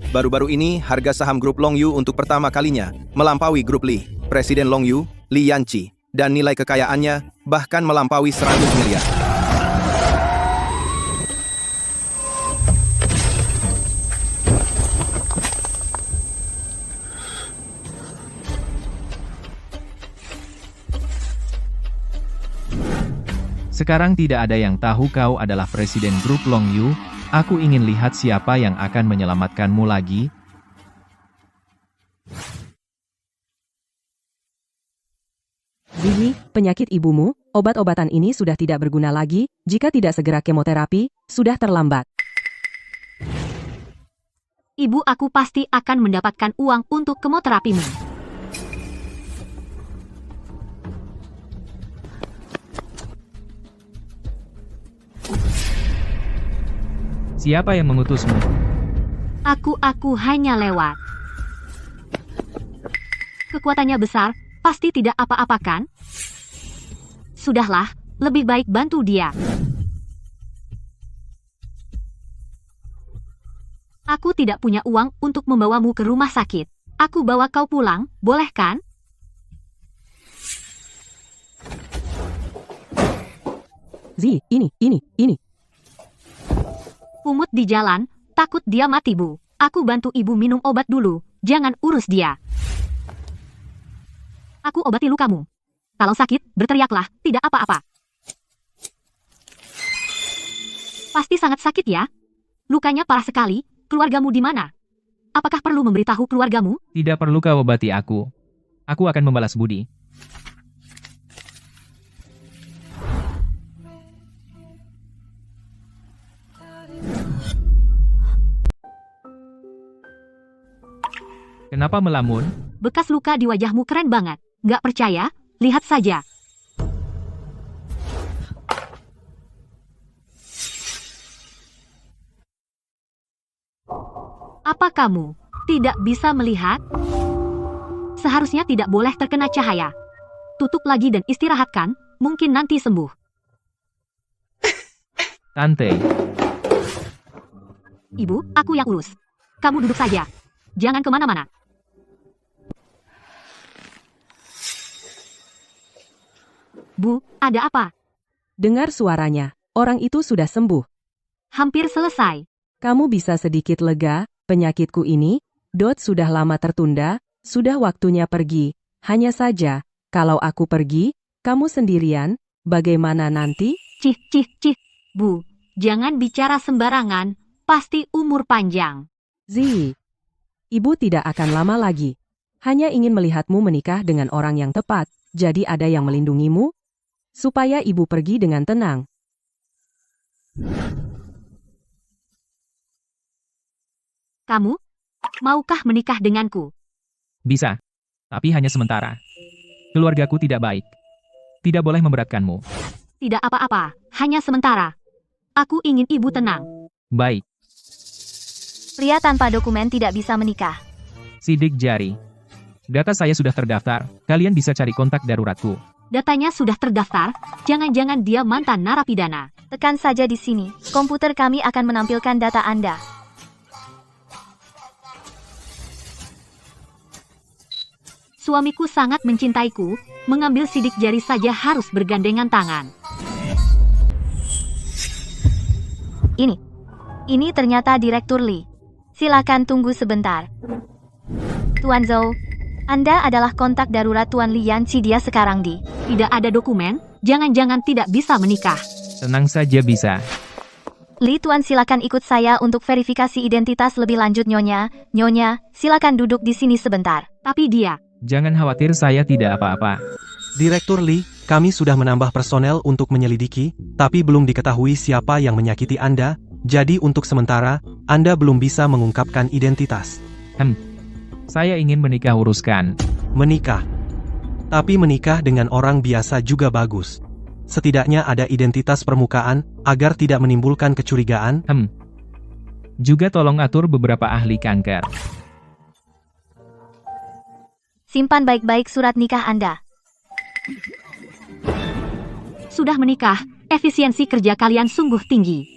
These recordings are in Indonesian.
Baru-baru ini, harga saham grup Longyu untuk pertama kalinya melampaui grup Li, Presiden Longyu, Li Yanqi, dan nilai kekayaannya bahkan melampaui 100 miliar. Sekarang tidak ada yang tahu kau adalah Presiden grup Longyu. Aku ingin lihat siapa yang akan menyelamatkanmu lagi. Ziyi, penyakit ibumu, obat-obatan ini sudah tidak berguna lagi, jika tidak segera kemoterapi, sudah terlambat. Ibu aku pasti akan mendapatkan uang untuk kemoterapimu. Siapa yang mengutusmu? Aku hanya lewat. Kekuatannya besar, pasti tidak apa-apa kan? Sudahlah, lebih baik bantu dia. Aku tidak punya uang untuk membawamu ke rumah sakit. Aku bawa kau pulang, boleh kan? Ziyi, ini. Umut di jalan, takut dia mati bu. Aku bantu ibu minum obat dulu, jangan urus dia. Aku obati lukamu. Kalau sakit, berteriaklah, tidak apa-apa. Pasti sangat sakit ya? Lukanya parah sekali, keluargamu di mana? Apakah perlu memberitahu keluargamu? Tidak perlu kau obati aku. Aku akan membalas budi. Kenapa melamun? Bekas luka di wajahmu keren banget. Nggak percaya? Lihat saja. Apa kamu tidak bisa melihat? Seharusnya tidak boleh terkena cahaya. Tutup lagi dan istirahatkan, mungkin nanti sembuh. Tante, Ibu, aku yang urus. Kamu duduk saja. Jangan kemana-mana. Bu, ada apa? Dengar suaranya, orang itu sudah sembuh. Hampir selesai. Kamu bisa sedikit lega, penyakitku ini, sudah lama tertunda, sudah waktunya pergi. Hanya saja, kalau aku pergi, kamu sendirian, bagaimana nanti? Cih. Bu, jangan bicara sembarangan, pasti umur panjang. Ziyi, ibu tidak akan lama lagi. Hanya ingin melihatmu menikah dengan orang yang tepat, jadi ada yang melindungimu, supaya ibu pergi dengan tenang. Kamu, maukah menikah denganku? bisa. Tapi hanya sementara. Keluargaku tidak baik. Tidak boleh memberatkanmu. Tidak apa-apa, hanya sementara. Aku ingin ibu tenang. Baik. Pria tanpa dokumen tidak bisa menikah. Sidik jari. Data saya sudah terdaftar. Kalian bisa cari kontak daruratku. Datanya sudah terdaftar, jangan-jangan dia mantan narapidana. Tekan saja di sini. Komputer kami akan menampilkan data Anda. Suamiku sangat mencintaiku, mengambil sidik jari saja harus bergandengan tangan. Ini ternyata Direktur Li. Silakan tunggu sebentar. Tuan Zhou, Anda adalah kontak darurat Tuan Li Yanqi, dia sekarang di. Tidak ada dokumen, jangan-jangan tidak bisa menikah. Tenang saja bisa. Li Tuan, silakan ikut saya untuk verifikasi identitas lebih lanjut. Nyonya, silakan duduk di sini sebentar. Tapi dia, Jangan khawatir, saya tidak apa-apa. Direktur Li, kami sudah menambah personel untuk menyelidiki, tapi belum diketahui siapa yang menyakiti Anda, jadi untuk sementara, Anda belum bisa mengungkapkan identitas. Saya ingin menikah, uruskan. Menikah. Tapi menikah dengan orang biasa juga bagus. Setidaknya ada identitas permukaan, agar tidak menimbulkan kecurigaan. Juga tolong atur beberapa ahli kanker. Simpan baik-baik surat nikah Anda. sudah menikah, efisiensi kerja kalian sungguh tinggi.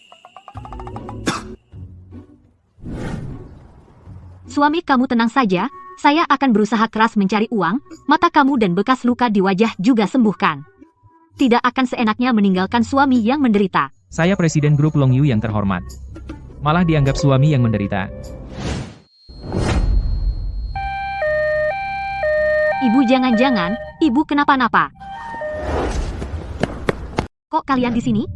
Suami kamu tenang saja, saya akan berusaha keras mencari uang, mata kamu dan bekas luka di wajah juga sembuhkan. Tidak akan seenaknya meninggalkan suami yang menderita. Saya Presiden Grup Long Yu yang terhormat. Malah dianggap suami yang menderita. Ibu jangan-jangan, ibu kenapa-napa. Kok kalian di sini?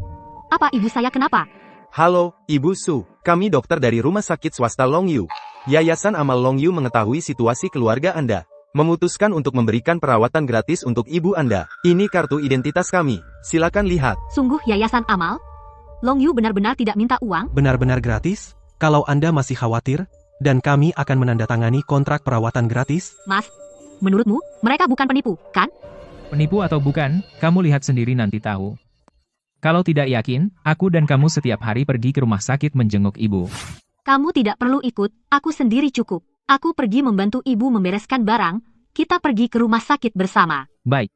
Apa ibu saya kenapa? Halo, Ibu Su. Kami dokter dari rumah sakit swasta Long Yu. Yayasan Amal Long Yu mengetahui situasi keluarga Anda. Memutuskan untuk memberikan perawatan gratis untuk ibu Anda. Ini kartu identitas kami. Silakan lihat. Sungguh Yayasan Amal? Long Yu benar-benar tidak minta uang? Benar-benar gratis? Kalau Anda masih khawatir, dan kami akan menandatangani kontrak perawatan gratis? Mas, menurutmu, mereka bukan penipu, kan? Penipu atau bukan, kamu lihat sendiri nanti tahu. Kalau tidak yakin, aku dan kamu setiap hari pergi ke rumah sakit menjenguk ibu. Kamu tidak perlu ikut, aku sendiri cukup. Aku pergi membantu ibu membereskan barang, kita pergi ke rumah sakit bersama. Baik.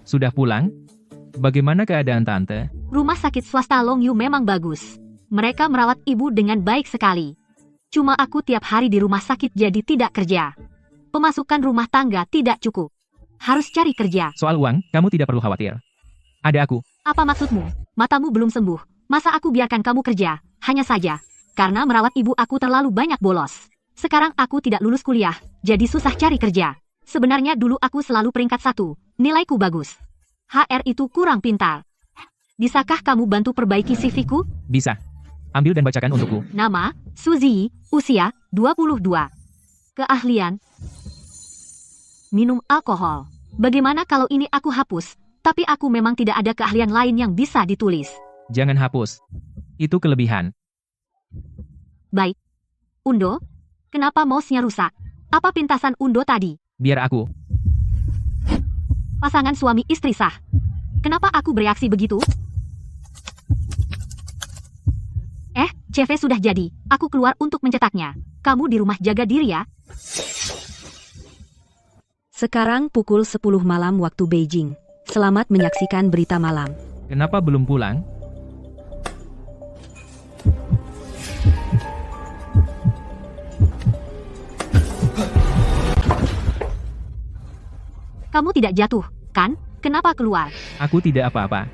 Sudah pulang? Bagaimana keadaan tante? Rumah sakit swasta Long Yu memang bagus. Mereka merawat ibu dengan baik sekali. Cuma aku tiap hari di rumah sakit jadi tidak kerja. Pemasukan rumah tangga tidak cukup. Harus cari kerja. Soal uang, kamu tidak perlu khawatir. Ada aku. Apa maksudmu? Matamu belum sembuh. Masa aku biarkan kamu kerja? Hanya saja, karena merawat ibu aku terlalu banyak bolos. Sekarang aku tidak lulus kuliah, jadi susah cari kerja. Sebenarnya dulu aku selalu peringkat 1, nilaiku bagus. HR itu kurang pintar. Bisakah kamu bantu perbaiki CV-ku? Bisa. Ambil dan bacakan untukku. Nama, Suzy, usia, 22. Keahlian, minum alkohol. Bagaimana kalau ini aku hapus, tapi aku memang tidak ada keahlian lain yang bisa ditulis. Jangan hapus. Itu kelebihan. Baik. Undo, kenapa mouse-nya rusak? Apa pintasan Undo tadi? Biar aku. Pasangan suami istri sah. Kenapa aku bereaksi begitu? CV sudah jadi. Aku keluar untuk mencetaknya. Kamu di rumah jaga diri ya. Sekarang pukul 10 malam waktu Beijing. Selamat menyaksikan berita malam. Kenapa belum pulang? Kamu tidak jatuh, kan? Kenapa keluar? Aku tidak apa-apa.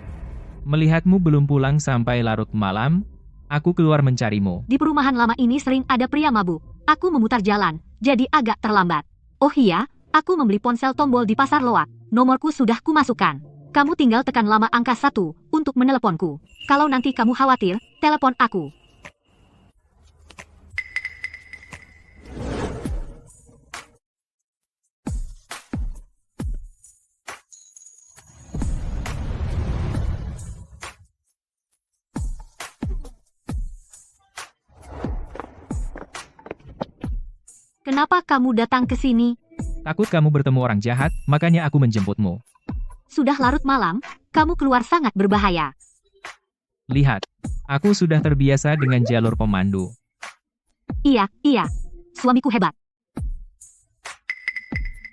Melihatmu belum pulang sampai larut malam, aku keluar mencarimu. Di perumahan lama ini sering ada pria mabuk. Aku memutar jalan, jadi agak terlambat. Oh iya, aku membeli ponsel tombol di pasar loak. Nomorku sudah kumasukkan. Kamu tinggal tekan lama angka 1 untuk meneleponku. Kalau nanti kamu khawatir, telepon aku. Kenapa kamu datang ke sini? Takut kamu bertemu orang jahat, makanya aku menjemputmu. Sudah larut malam, kamu keluar sangat berbahaya. Lihat, aku sudah terbiasa dengan jalur pemandu. Iya, suamiku hebat.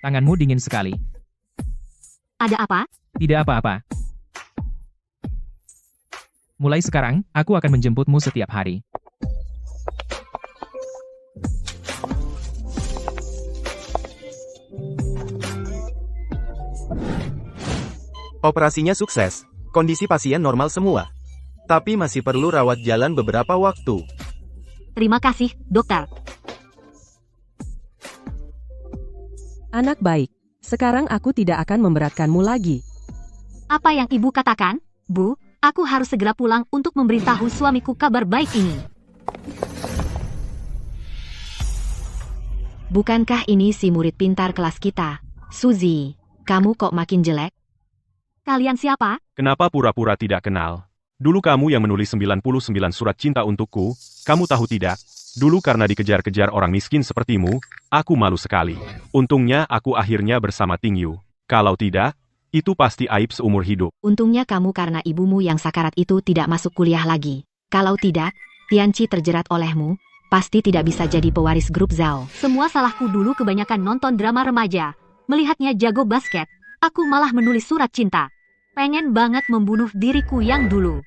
Tanganmu dingin sekali. Ada apa? Tidak apa-apa. Mulai sekarang, aku akan menjemputmu setiap hari. Operasinya sukses. Kondisi pasien normal semua. Tapi masih perlu rawat jalan beberapa waktu. Terima kasih, dokter. Anak baik, sekarang aku tidak akan memberatkanmu lagi. Apa yang ibu katakan? Bu, aku harus segera pulang untuk memberitahu suamiku kabar baik ini. Bukankah ini si murid pintar kelas kita? Suzy, kamu kok makin jelek? Kalian siapa? Kenapa pura-pura tidak kenal? Dulu kamu yang menulis 99 surat cinta untukku, kamu tahu tidak? Dulu karena dikejar-kejar orang miskin sepertimu, aku malu sekali. Untungnya aku akhirnya bersama Ting Yu. Kalau tidak, itu pasti aib seumur hidup. Untungnya kamu karena ibumu yang sakarat itu tidak masuk kuliah lagi. Kalau tidak, Tianqi terjerat olehmu, pasti tidak bisa jadi pewaris grup Zhao. Semua salahku dulu kebanyakan nonton drama remaja. Melihatnya jago basket, aku malah menulis surat cinta. Pengen banget membunuh diriku yang dulu.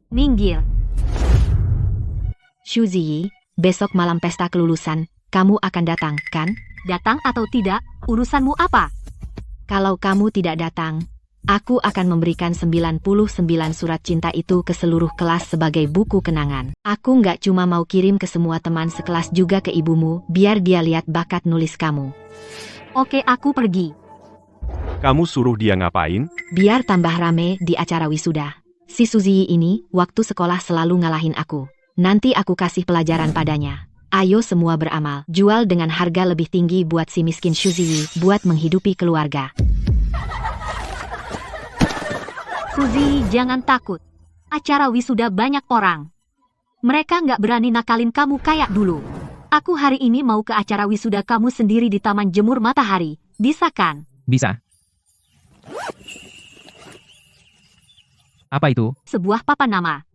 Minggir. Xu Ziyi, besok malam pesta kelulusan, kamu akan datang, kan? Datang atau tidak, urusanmu apa? Kalau kamu tidak datang, aku akan memberikan 99 surat cinta itu ke seluruh kelas sebagai buku kenangan. Aku nggak cuma mau kirim ke semua teman sekelas juga ke ibumu, biar dia lihat bakat nulis kamu. Oke, aku pergi. Kamu suruh dia ngapain? Biar tambah rame di acara wisuda. Si Suzy ini, waktu sekolah selalu ngalahin aku. Nanti aku kasih pelajaran padanya. Ayo semua beramal, jual dengan harga lebih tinggi buat si miskin Suzy, buat menghidupi keluarga. Suzy, jangan takut. Acara wisuda banyak orang. Mereka nggak berani nakalin kamu kayak dulu. Aku hari ini mau ke acara wisuda kamu sendiri di Taman Jemur Matahari. Bisa kan? Bisa. Apa itu? Sebuah papan nama.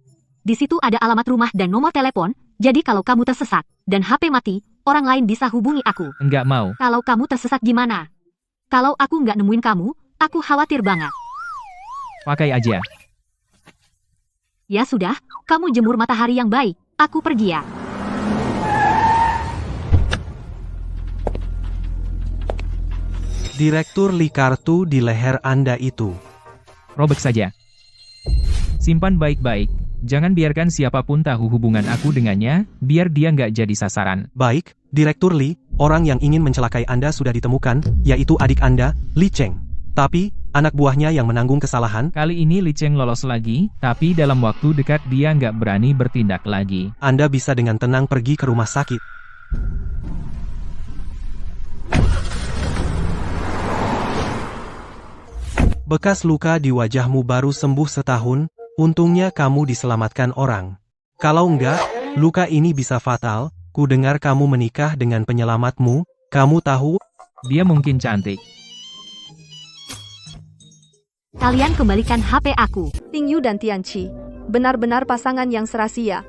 Di situ ada alamat rumah dan nomor telepon, jadi kalau kamu tersesat dan HP mati, orang lain bisa hubungi aku. Enggak mau. Kalau kamu tersesat gimana? Kalau aku nggak nemuin kamu, aku khawatir banget. Pakai aja. Ya sudah, kamu jemur matahari yang baik. Aku pergi ya. Direktur Lee, kartu di leher Anda itu. Robek saja. Simpan baik-baik. Jangan biarkan siapapun tahu hubungan aku dengannya, biar dia nggak jadi sasaran. Baik, Direktur Lee, orang yang ingin mencelakai Anda sudah ditemukan, yaitu adik Anda, Li Cheng. Tapi, anak buahnya yang menanggung kesalahan. Kali ini Li Cheng lolos lagi, tapi dalam waktu dekat dia nggak berani bertindak lagi. Anda bisa dengan tenang pergi ke rumah sakit. Bekas luka di wajahmu baru sembuh setahun, untungnya kamu diselamatkan orang. Kalau enggak, luka ini bisa fatal. Ku dengar kamu menikah dengan penyelamatmu, kamu tahu? Dia mungkin cantik. Kalian kembalikan HP aku. Ting Yu dan Tianqi, benar-benar pasangan yang serasi ya.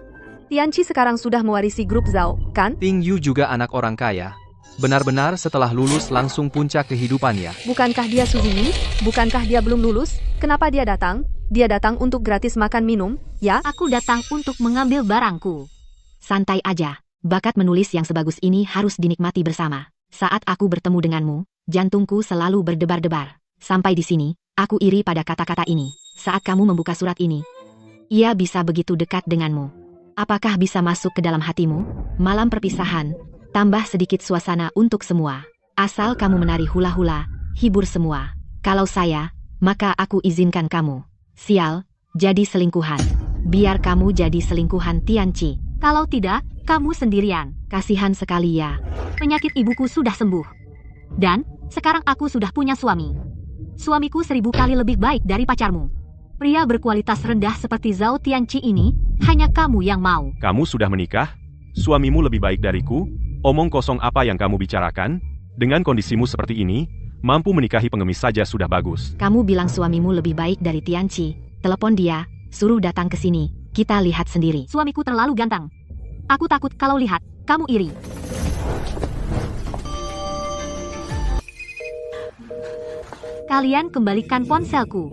Tianqi sekarang sudah mewarisi grup Zhao, kan? Ting Yu juga anak orang kaya. Benar-benar setelah lulus langsung puncak kehidupannya. Bukankah dia Suzy? Bukankah dia belum lulus? Kenapa dia datang? Dia datang untuk gratis makan minum, ya? Aku datang untuk mengambil barangku. Santai aja, bakat menulis yang sebagus ini harus dinikmati bersama. Saat aku bertemu denganmu, jantungku selalu berdebar-debar. Sampai di sini, aku iri pada kata-kata ini. Saat kamu membuka surat ini, ia bisa begitu dekat denganmu. Apakah bisa masuk ke dalam hatimu? Malam perpisahan, tambah sedikit suasana untuk semua. Asal kamu menari hula-hula, hibur semua. Kalau saya, maka aku izinkan kamu. Sial, jadi selingkuhan. Biar kamu jadi selingkuhan Tianqi. Kalau tidak, kamu sendirian. Kasihan sekali ya. Penyakit ibuku sudah sembuh. Dan, sekarang aku sudah punya suami. Suamiku 1000 kali lebih baik dari pacarmu. Pria berkualitas rendah seperti Zhao Tianqi ini, hanya kamu yang mau. Kamu sudah menikah? Suamimu lebih baik dariku? Omong kosong apa yang kamu bicarakan? Dengan kondisimu seperti ini, mampu menikahi pengemis saja sudah bagus. Kamu bilang suamimu lebih baik dari Tianqi. Telepon dia, suruh datang ke sini. Kita lihat sendiri. Suamiku terlalu ganteng. Aku takut kalau lihat, kamu iri. Kalian kembalikan ponselku.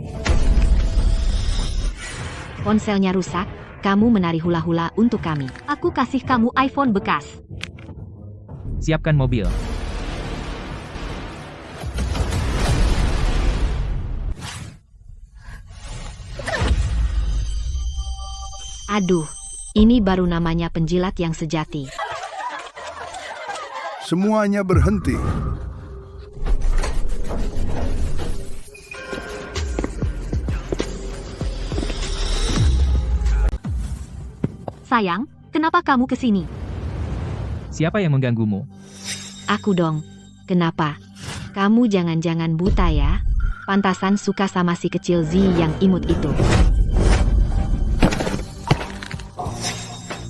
Ponselnya rusak, kamu menari hula-hula untuk kami. Aku kasih kamu iPhone bekas. Siapkan mobil. Aduh, ini baru namanya penjilat yang sejati. Semuanya berhenti. Sayang, kenapa kamu kesini? Siapa yang mengganggumu? Aku dong. Kenapa? Kamu jangan-jangan buta ya? Pantasan suka sama si kecil Zi yang imut itu.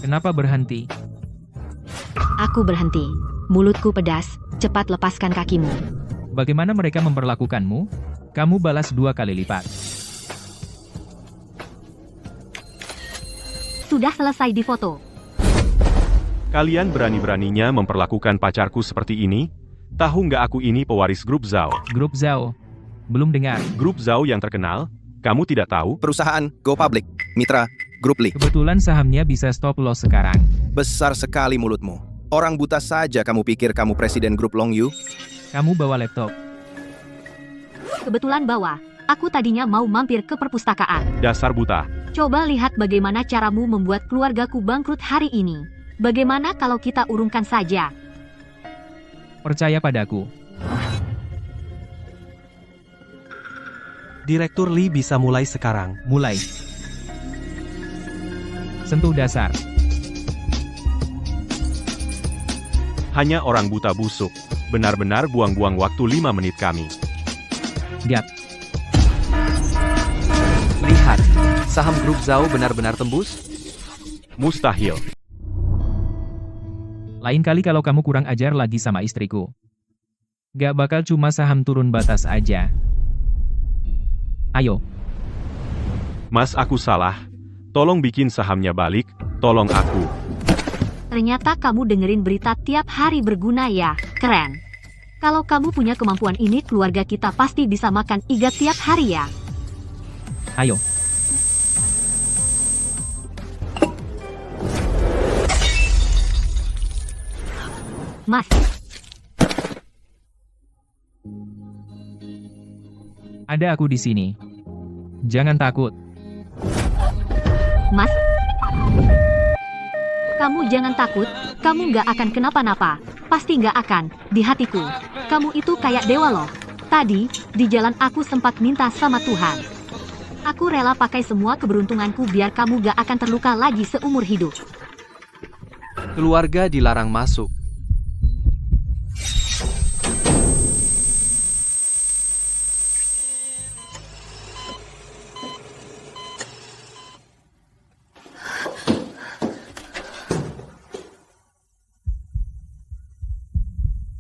Kenapa berhenti? Aku berhenti. Mulutku pedas, cepat lepaskan kakimu. Bagaimana mereka memperlakukanmu? Kamu balas 2 kali lipat. Sudah selesai difoto. Kalian berani-beraninya memperlakukan pacarku seperti ini? Tahu nggak aku ini pewaris grup Zhao? Grup Zhao. Belum dengar. Grup Zhao yang terkenal? Kamu tidak tahu? Perusahaan Go Public, mitra Grup Lee. Kebetulan sahamnya bisa stop loss sekarang. Besar sekali mulutmu. Orang buta saja kamu pikir kamu presiden grup Long Yu? Kamu bawa laptop. Kebetulan bawa. Aku tadinya mau mampir ke perpustakaan. Dasar buta. Coba lihat bagaimana caramu membuat keluargaku bangkrut hari ini. Bagaimana kalau kita urungkan saja? Percaya padaku. Direktur Lee bisa mulai sekarang. Mulai. Sentuh dasar. Hanya orang buta busuk. Benar-benar buang-buang waktu 5 menit kami. Gap. Lihat, saham grup Zhao benar-benar tembus? Mustahil. Lain kali kalau kamu kurang ajar lagi sama istriku. Gak bakal cuma saham turun batas aja. Ayo. Mas, aku salah. Tolong bikin sahamnya balik. Tolong aku. Ternyata kamu dengerin berita tiap hari berguna ya. Keren. Kalau kamu punya kemampuan ini, keluarga kita pasti bisa makan iga tiap hari ya. Ayo. Mas, Ada aku di sini. Jangan takut. Mas. Kamu jangan takut, kamu nggak akan kenapa-napa. Pasti nggak akan, di hatiku. Kamu itu kayak dewa loh. Tadi, di jalan aku sempat minta sama Tuhan. Aku rela pakai semua keberuntunganku biar kamu nggak akan terluka lagi seumur hidup. Keluarga dilarang masuk.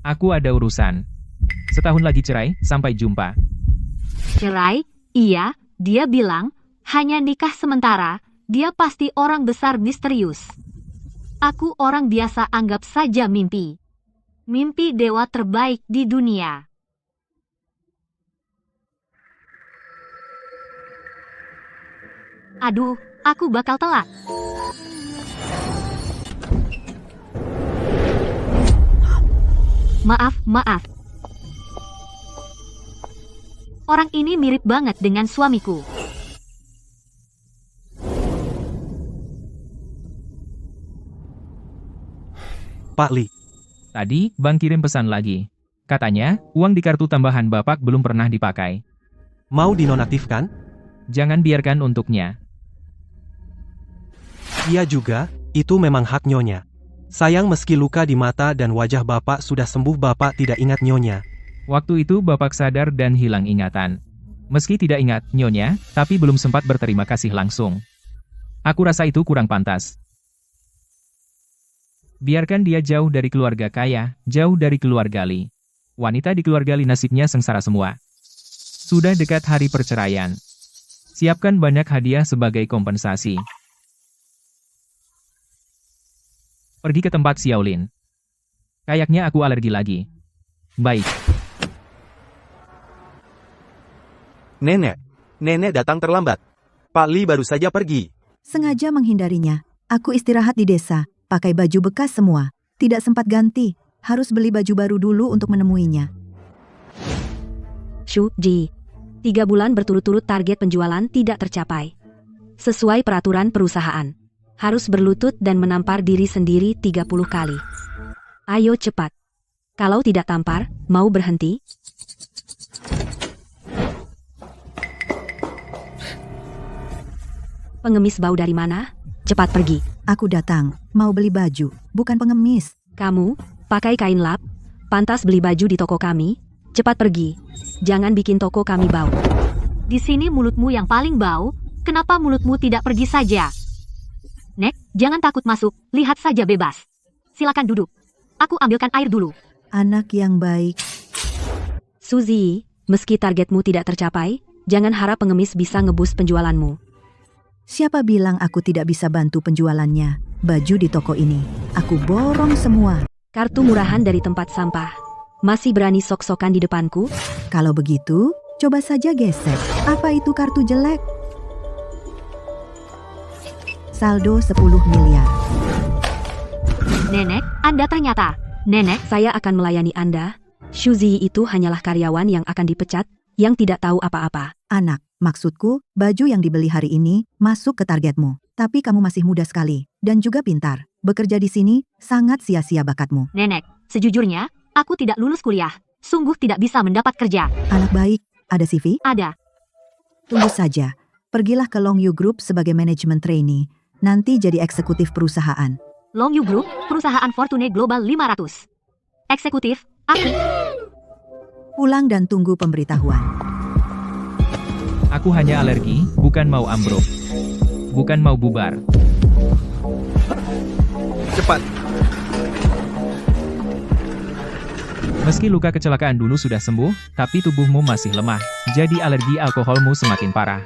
Aku ada urusan. Setahun lagi cerai, sampai jumpa. Cerai? Iya, dia bilang, hanya nikah sementara, dia pasti orang besar misterius. Aku orang biasa, anggap saja mimpi. Mimpi dewa terbaik di dunia. Aduh, aku bakal telat. Maaf. Orang ini mirip banget dengan suamiku. Pak Lee. Tadi, Bang kirim pesan lagi. Katanya, uang di kartu tambahan Bapak belum pernah dipakai. Mau dinonaktifkan? Jangan biarkan untuknya. Iya juga, itu memang hak Nyonya. Sayang meski luka di mata dan wajah Bapak sudah sembuh, Bapak tidak ingat Nyonya. Waktu itu Bapak sadar dan hilang ingatan. Meski tidak ingat Nyonya, tapi belum sempat berterima kasih langsung. Aku rasa itu kurang pantas. Biarkan dia jauh dari keluarga kaya, jauh dari keluarga Lee. Wanita di keluarga Lee nasibnya sengsara semua. Sudah dekat hari perceraian. Siapkan banyak hadiah sebagai kompensasi. Pergi ke tempat Xiaolin. Kayaknya aku alergi lagi. Baik. Nenek datang terlambat. Pak Lee baru saja pergi. Sengaja menghindarinya. Aku istirahat di desa, pakai baju bekas semua. Tidak sempat ganti, harus beli baju baru dulu untuk menemuinya. Shu Ji. 3 bulan berturut-turut target penjualan tidak tercapai. Sesuai peraturan perusahaan. Harus berlutut dan menampar diri sendiri 30 kali. Ayo cepat. Kalau tidak tampar, mau berhenti? Pengemis bau dari mana? Cepat pergi. Aku datang, mau beli baju, bukan pengemis. Kamu, pakai kain lap, pantas beli baju di toko kami. Cepat pergi. Jangan bikin toko kami bau. Di sini mulutmu yang paling bau, kenapa mulutmu tidak pergi saja? Nek, jangan takut masuk, lihat saja bebas. Silakan duduk. Aku ambilkan air dulu. Anak yang baik. Suzy, meski targetmu tidak tercapai, jangan harap pengemis bisa ngebus penjualanmu. Siapa bilang aku tidak bisa bantu penjualannya? Baju di toko ini, aku borong semua. Kartu murahan dari tempat sampah. Masih berani sok-sokan di depanku? Kalau begitu, coba saja gesek. Apa itu kartu jelek? Saldo 10 miliar. Nenek, Anda ternyata. Nenek, Saya akan melayani Anda. Shuzi itu hanyalah karyawan yang akan dipecat, yang tidak tahu apa-apa. Anak, maksudku, baju yang dibeli hari ini masuk ke targetmu. Tapi kamu masih muda sekali, dan juga pintar. Bekerja di sini sangat sia-sia bakatmu. Nenek, sejujurnya, aku tidak lulus kuliah. Sungguh tidak bisa mendapat kerja. Anak baik, ada CV? Ada. Tunggu saja. Pergilah ke Longyu Group sebagai manajemen trainee. Nanti jadi eksekutif perusahaan. Longyu Group, perusahaan Fortune Global 500. Eksekutif, aku. Pulang dan tunggu pemberitahuan. Aku hanya alergi, bukan mau ambruk. Bukan mau bubar. Cepat. Meski luka kecelakaan dulu sudah sembuh, tapi tubuhmu masih lemah. Jadi alergi alkoholmu semakin parah.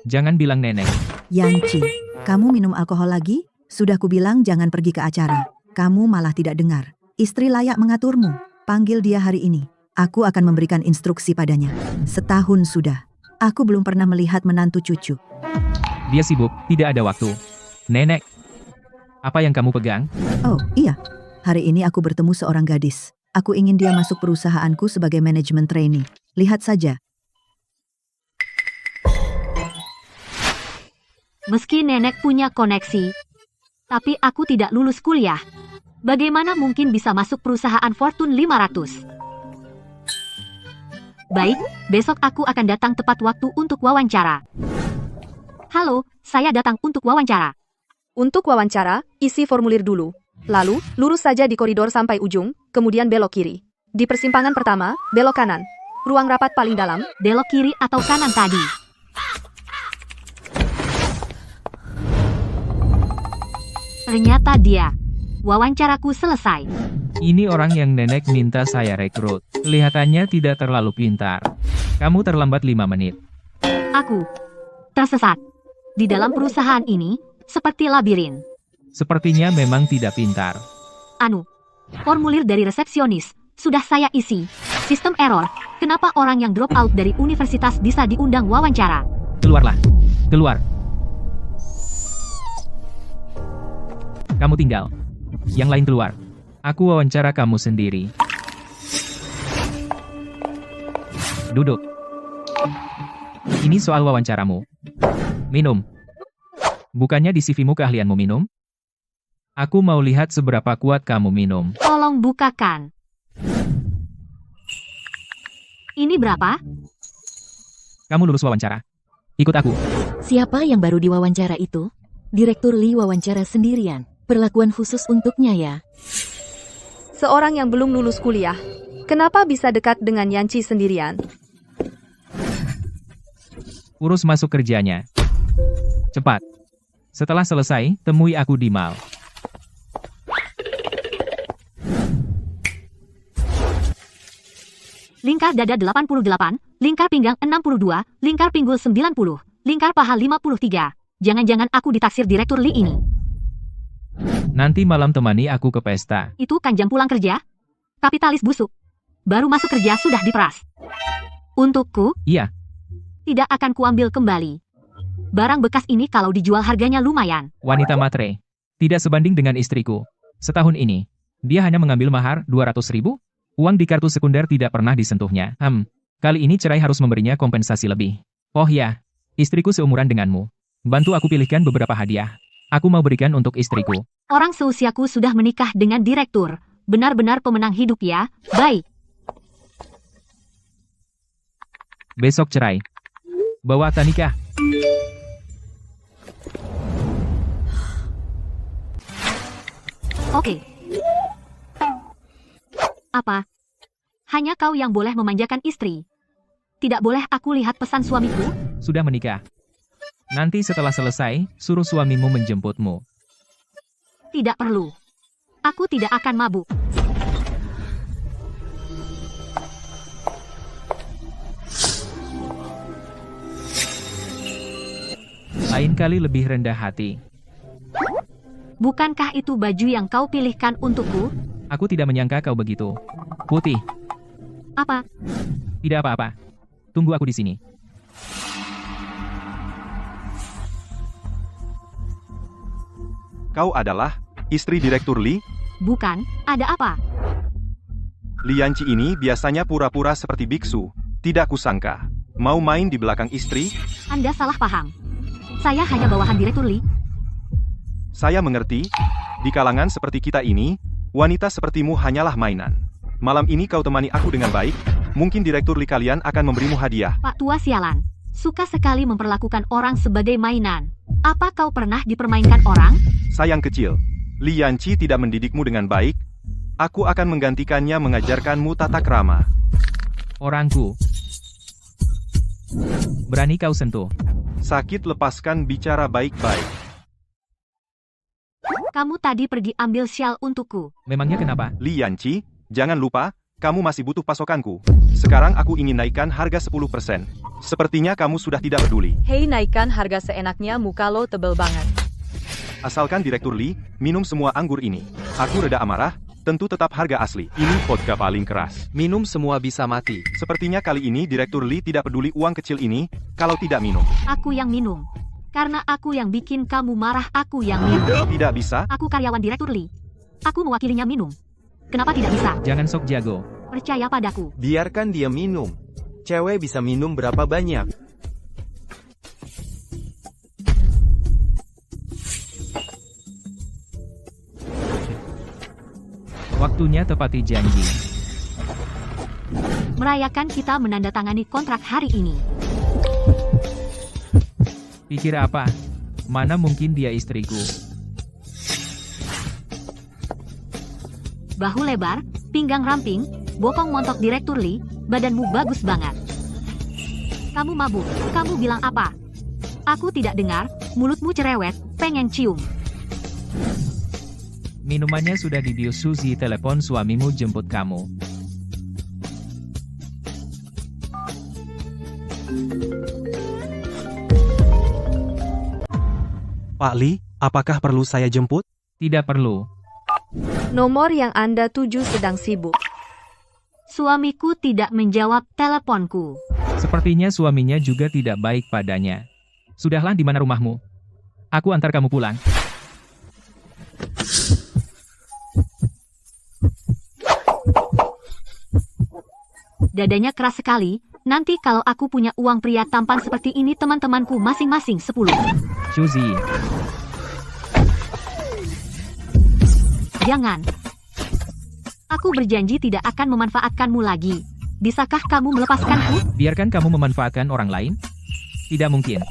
Jangan bilang nenek. Yanchi, kamu minum alkohol lagi? Sudah kubilang jangan pergi ke acara. Kamu malah tidak dengar. Istri layak mengaturmu. Panggil dia hari ini. Aku akan memberikan instruksi padanya. Setahun sudah. Aku belum pernah melihat menantu cucu. Dia sibuk, tidak ada waktu. Nenek, apa yang kamu pegang? Oh, iya. Hari ini aku bertemu seorang gadis. Aku ingin dia masuk perusahaanku sebagai manajemen trainee. Lihat saja. Meski nenek punya koneksi, tapi aku tidak lulus kuliah. Bagaimana mungkin bisa masuk perusahaan Fortune 500? Baik, besok aku akan datang tepat waktu untuk wawancara. Halo, saya datang untuk wawancara. Untuk wawancara, isi formulir dulu. Lalu, lurus saja di koridor sampai ujung, kemudian belok kiri. Di persimpangan pertama, belok kanan. Ruang rapat paling dalam, Belok kiri atau kanan tadi? Ternyata dia. Wawancaraku selesai. Ini orang yang nenek minta saya rekrut. Kelihatannya tidak terlalu pintar. Kamu terlambat 5 menit. Aku tersesat. Di dalam perusahaan ini, seperti labirin. Sepertinya memang tidak pintar. Formulir dari resepsionis, sudah saya isi. Sistem error, kenapa orang yang drop out dari universitas bisa diundang wawancara? Keluarlah. Keluar. Kamu tinggal. Yang lain keluar. Aku wawancara kamu sendiri. Duduk. Ini soal wawancaramu. Minum. Bukannya di CV-mu keahlianmu minum? Aku mau lihat seberapa kuat kamu minum. Tolong bukakan. Ini berapa? Kamu lulus wawancara. Ikut aku. Siapa yang baru diwawancara itu? Direktur Lee wawancara sendirian. Perlakuan khusus untuknya ya. seorang yang belum lulus kuliah. Kenapa bisa dekat dengan Yanchi sendirian? Urus masuk kerjanya. Cepat. Setelah selesai, temui aku di mall. Lingkar dada 88, lingkar pinggang 62, lingkar pinggul 90, lingkar paha 53. Jangan-jangan aku ditaksir Direktur Lee ini. Nanti malam temani aku ke pesta. Itu kan jam pulang kerja? Kapitalis busuk. Baru masuk kerja sudah diperas. Untukku? Iya. Tidak akan kuambil kembali. Barang bekas ini kalau dijual harganya lumayan. Wanita matre. Tidak sebanding dengan istriku. Setahun ini, dia hanya mengambil mahar 200.000. Uang di kartu sekunder tidak pernah disentuhnya. Kali ini cerai harus memberinya kompensasi lebih. Oh ya, istriku seumuran denganmu. Bantu aku pilihkan beberapa hadiah. Aku mau berikan untuk istriku. Orang seusiaku sudah menikah dengan direktur. Benar-benar pemenang hidup ya. Baik. Besok cerai. Bawa akta nikah. Oke. Apa? Hanya kau yang boleh memanjakan istri. Tidak boleh aku lihat pesan suamiku? Sudah menikah. Nanti setelah selesai, suruh suamimu menjemputmu. Tidak perlu. Aku tidak akan mabuk. Lain kali lebih rendah hati. Bukankah itu baju yang kau pilihkan untukku? Aku tidak menyangka kau begitu. Putih. Apa? Tidak apa-apa. Tunggu aku di sini. Kau adalah istri Direktur Lee? Bukan, ada apa? Li Yanqi ini biasanya pura-pura seperti biksu. Tidak kusangka. Mau main di belakang istri? Anda salah paham. Saya hanya bawahan Direktur Li. Saya mengerti. Di kalangan seperti kita ini, wanita sepertimu hanyalah mainan. Malam ini kau temani aku dengan baik, mungkin Direktur Li kalian akan memberimu hadiah. Pak tua sialan. Suka sekali memperlakukan orang sebagai mainan. Apa kau pernah dipermainkan orang? Sayang kecil, Li Yanqi tidak mendidikmu dengan baik. Aku akan menggantikannya mengajarkanmu tata krama. Orangku. Berani kau sentuh. Sakit, lepaskan bicara baik-baik. Kamu tadi pergi ambil syal untukku. Memangnya kenapa? Li Yanqi, jangan lupa, kamu masih butuh pasokanku. Sekarang aku ingin naikkan harga 10%. Sepertinya kamu sudah tidak peduli. Hei, naikkan harga seenaknya, muka lo tebel banget. Asalkan Direktur Li minum semua anggur ini. Aku reda amarah, tentu tetap harga asli. Ini vodka paling keras. Minum semua bisa mati. Sepertinya kali ini Direktur Li tidak peduli uang kecil ini, kalau tidak minum. Aku yang minum. Karena aku yang bikin kamu marah, aku yang minum. Tidak bisa. Aku karyawan Direktur Li. Aku mewakilinya minum. Kenapa tidak bisa? Jangan sok jago. Percaya padaku. Biarkan dia minum. Cewek bisa minum berapa banyak? Waktunya tepati janji. Merayakan kita menandatangani kontrak hari ini. Pikir apa? Mana mungkin dia istriku? Bahu lebar, pinggang ramping, bokong montok Direktur Li, badanmu bagus banget. Kamu mabuk, kamu bilang apa? Aku tidak dengar, mulutmu cerewet, pengen cium. Minumannya sudah dibius. Suzy, telepon suamimu jemput kamu. Pak Li, apakah perlu saya jemput? Tidak perlu. Nomor yang Anda tuju sedang sibuk. Suamiku tidak menjawab teleponku. Sepertinya suaminya juga tidak baik padanya. Sudahlah, di mana rumahmu? Aku antar kamu pulang. Dadanya keras sekali. Nanti kalau aku punya uang pria tampan seperti ini, teman-temanku masing-masing 10. Suzy. Jangan. Aku berjanji tidak akan memanfaatkanmu lagi. Bisakah kamu melepaskanku? Biarkan kamu memanfaatkan orang lain? Tidak mungkin.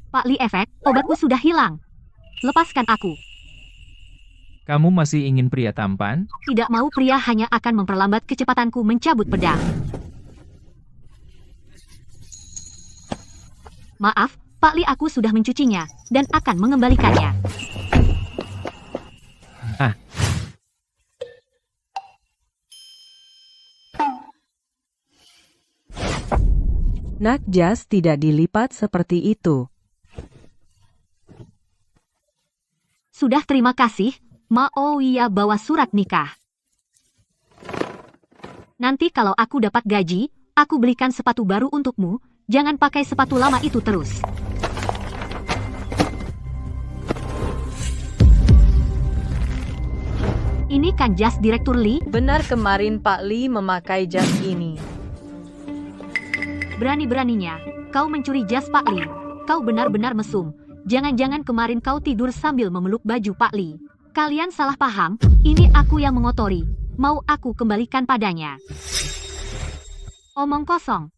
Pak Li efek, obatku sudah hilang. Lepaskan aku. Kamu masih ingin pria tampan? Tidak mau, pria hanya akan memperlambat kecepatanku mencabut pedang. Maaf, Pak Li, aku sudah mencucinya, dan akan mengembalikannya. Ah. Nak, jas tidak dilipat seperti itu. Sudah, terima kasih. Mau iya bawa surat nikah. Nanti kalau aku dapat gaji, aku belikan sepatu baru untukmu. Jangan pakai sepatu lama itu terus. Ini kan jas Direktur Li. Benar, kemarin Pak Li memakai jas ini. Berani-beraninya, kau mencuri jas Pak Li. Kau benar-benar mesum. Jangan-jangan kemarin kau tidur sambil memeluk baju Pak Li. Kalian salah paham, ini aku yang mengotori. Mau aku kembalikan padanya. Omong kosong.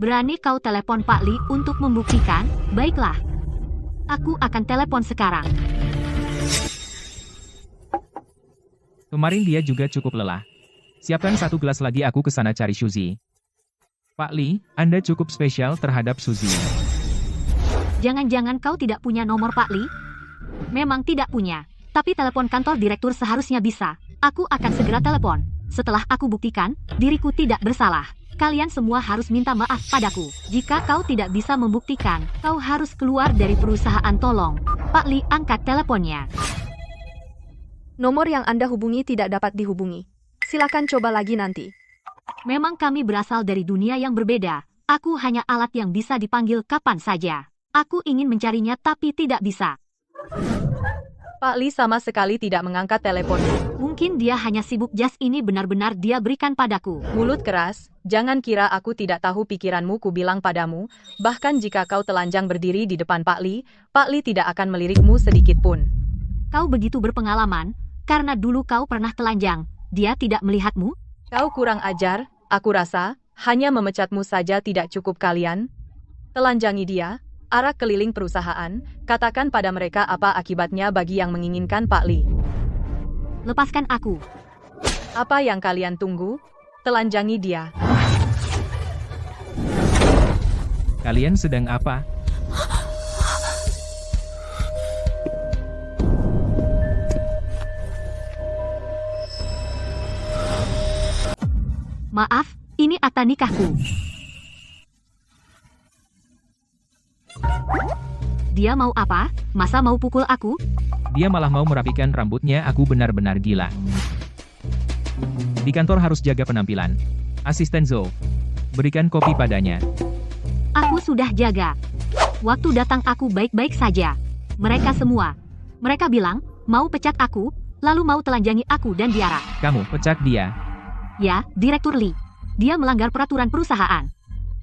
Berani kau telepon Pak Li untuk membuktikan? Baiklah. Aku akan telepon sekarang. Kemarin dia juga cukup lelah. Siapkan 1 gelas lagi, aku ke sana cari Suzy. Pak Li, Anda cukup spesial terhadap Suzy. Jangan-jangan kau tidak punya nomor Pak Li? Memang tidak punya. Tapi telepon kantor direktur seharusnya bisa. Aku akan segera telepon. Setelah aku buktikan, diriku tidak bersalah. Kalian semua harus minta maaf padaku. Jika kau tidak bisa membuktikan, kau harus keluar dari perusahaan. Tolong, Pak Li, angkat teleponnya. Nomor yang Anda hubungi tidak dapat dihubungi. Silakan coba lagi nanti. Memang kami berasal dari dunia yang berbeda. Aku hanya alat yang bisa dipanggil kapan saja. Aku ingin mencarinya tapi tidak bisa. Pak Li sama sekali tidak mengangkat telepon. Mungkin dia hanya sibuk. Jas ini benar-benar dia berikan padaku. Mulut keras, jangan kira aku tidak tahu pikiranmu, ku bilang padamu. Bahkan jika kau telanjang berdiri di depan Pak Li tidak akan melirikmu sedikit pun. Kau begitu berpengalaman, karena dulu kau pernah telanjang. Dia tidak melihatmu? Kau kurang ajar, aku rasa, hanya memecatmu saja tidak cukup kalian. Telanjangi dia, arak keliling perusahaan, katakan pada mereka apa akibatnya bagi yang menginginkan Pak Li. Lepaskan aku. Apa yang kalian tunggu? Telanjangi dia. Kalian sedang apa? Maaf, ini akta nikahku. Dia mau apa? Masa mau pukul aku? Dia malah mau merapikan rambutnya. Aku benar-benar gila. Di kantor harus jaga penampilan. Asisten Zhou, berikan kopi padanya. Aku sudah jaga. Waktu datang aku baik-baik saja. Mereka semua. Mereka bilang, mau pecat aku, lalu mau telanjangi aku dan Diara. Kamu pecat dia. Ya, Direktur Li. Dia melanggar peraturan perusahaan.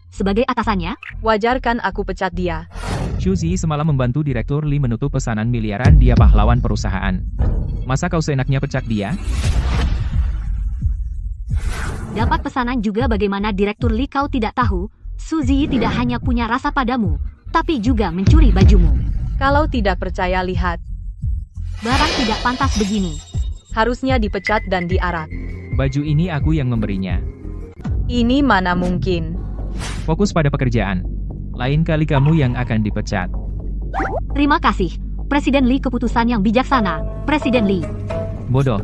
Sebagai atasannya, wajarkan aku pecat dia. Xu Zi semalam membantu Direktur Li menutup pesanan miliaran. Dia pahlawan perusahaan. Masa kau seenaknya pecat dia? Dapat pesanan juga. Bagaimana Direktur Li kau tidak tahu? Xu Zi tidak hanya punya rasa padamu, tapi juga mencuri bajumu. Kalau tidak percaya lihat. Barang tidak pantas begini. Harusnya dipecat dan diarak. Baju ini aku yang memberinya. Ini mana mungkin. Fokus pada pekerjaan. Lain kali kamu yang akan dipecat. Terima kasih, Presiden Li. Keputusan yang bijaksana, Presiden Li. Bodoh.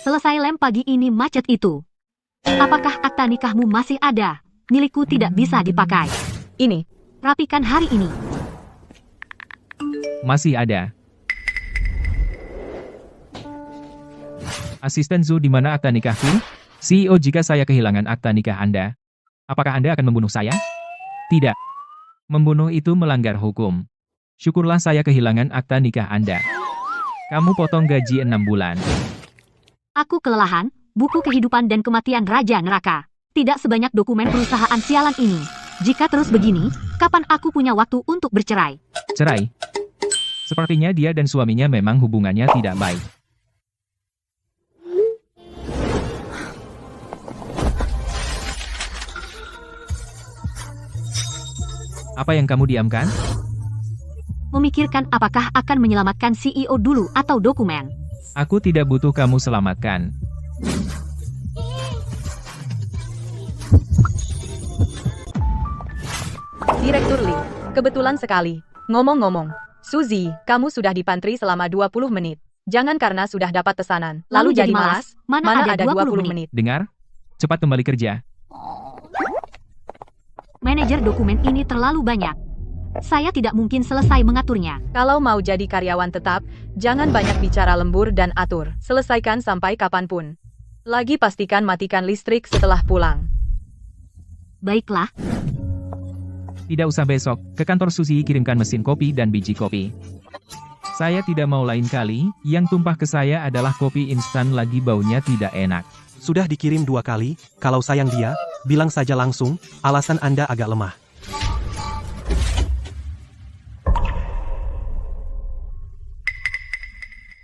Selesai lem pagi ini macet itu. Apakah akta nikahmu masih ada? Milikku tidak bisa dipakai. Ini. Rapikan hari ini. Masih ada. Asisten Zhou, di mana akta nikahku? CEO, jika saya kehilangan akta nikah Anda, apakah Anda akan membunuh saya? Tidak. Membunuh itu melanggar hukum. Syukurlah saya kehilangan akta nikah Anda. Kamu potong gaji 6 bulan. Aku kelelahan, buku kehidupan dan kematian Raja Neraka. Tidak sebanyak dokumen perusahaan sialan ini. Jika terus begini, kapan aku punya waktu untuk bercerai? Cerai? Sepertinya dia dan suaminya memang hubungannya tidak baik. Apa yang kamu diamkan? Memikirkan apakah akan menyelamatkan CEO dulu atau dokumen. Aku tidak butuh kamu selamatkan. Direktur Li, kebetulan sekali. Ngomong-ngomong, Xu Zi, kamu sudah di pantry selama 20 menit. Jangan karena sudah dapat pesanan, lalu jadi malas. Mana ada 20 menit. Dengar? Cepat kembali kerja. Manajer dokumen ini terlalu banyak. Saya tidak mungkin selesai mengaturnya. Kalau mau jadi karyawan tetap, jangan banyak bicara, lembur dan atur. Selesaikan sampai kapanpun. Lagi pastikan matikan listrik setelah pulang. Baiklah. Tidak usah besok, ke kantor Susi kirimkan mesin kopi dan biji kopi. Saya tidak mau lain kali, yang tumpah ke saya adalah kopi instan lagi baunya tidak enak. Sudah dikirim 2 kali, kalau sayang dia, bilang saja langsung, alasan Anda agak lemah.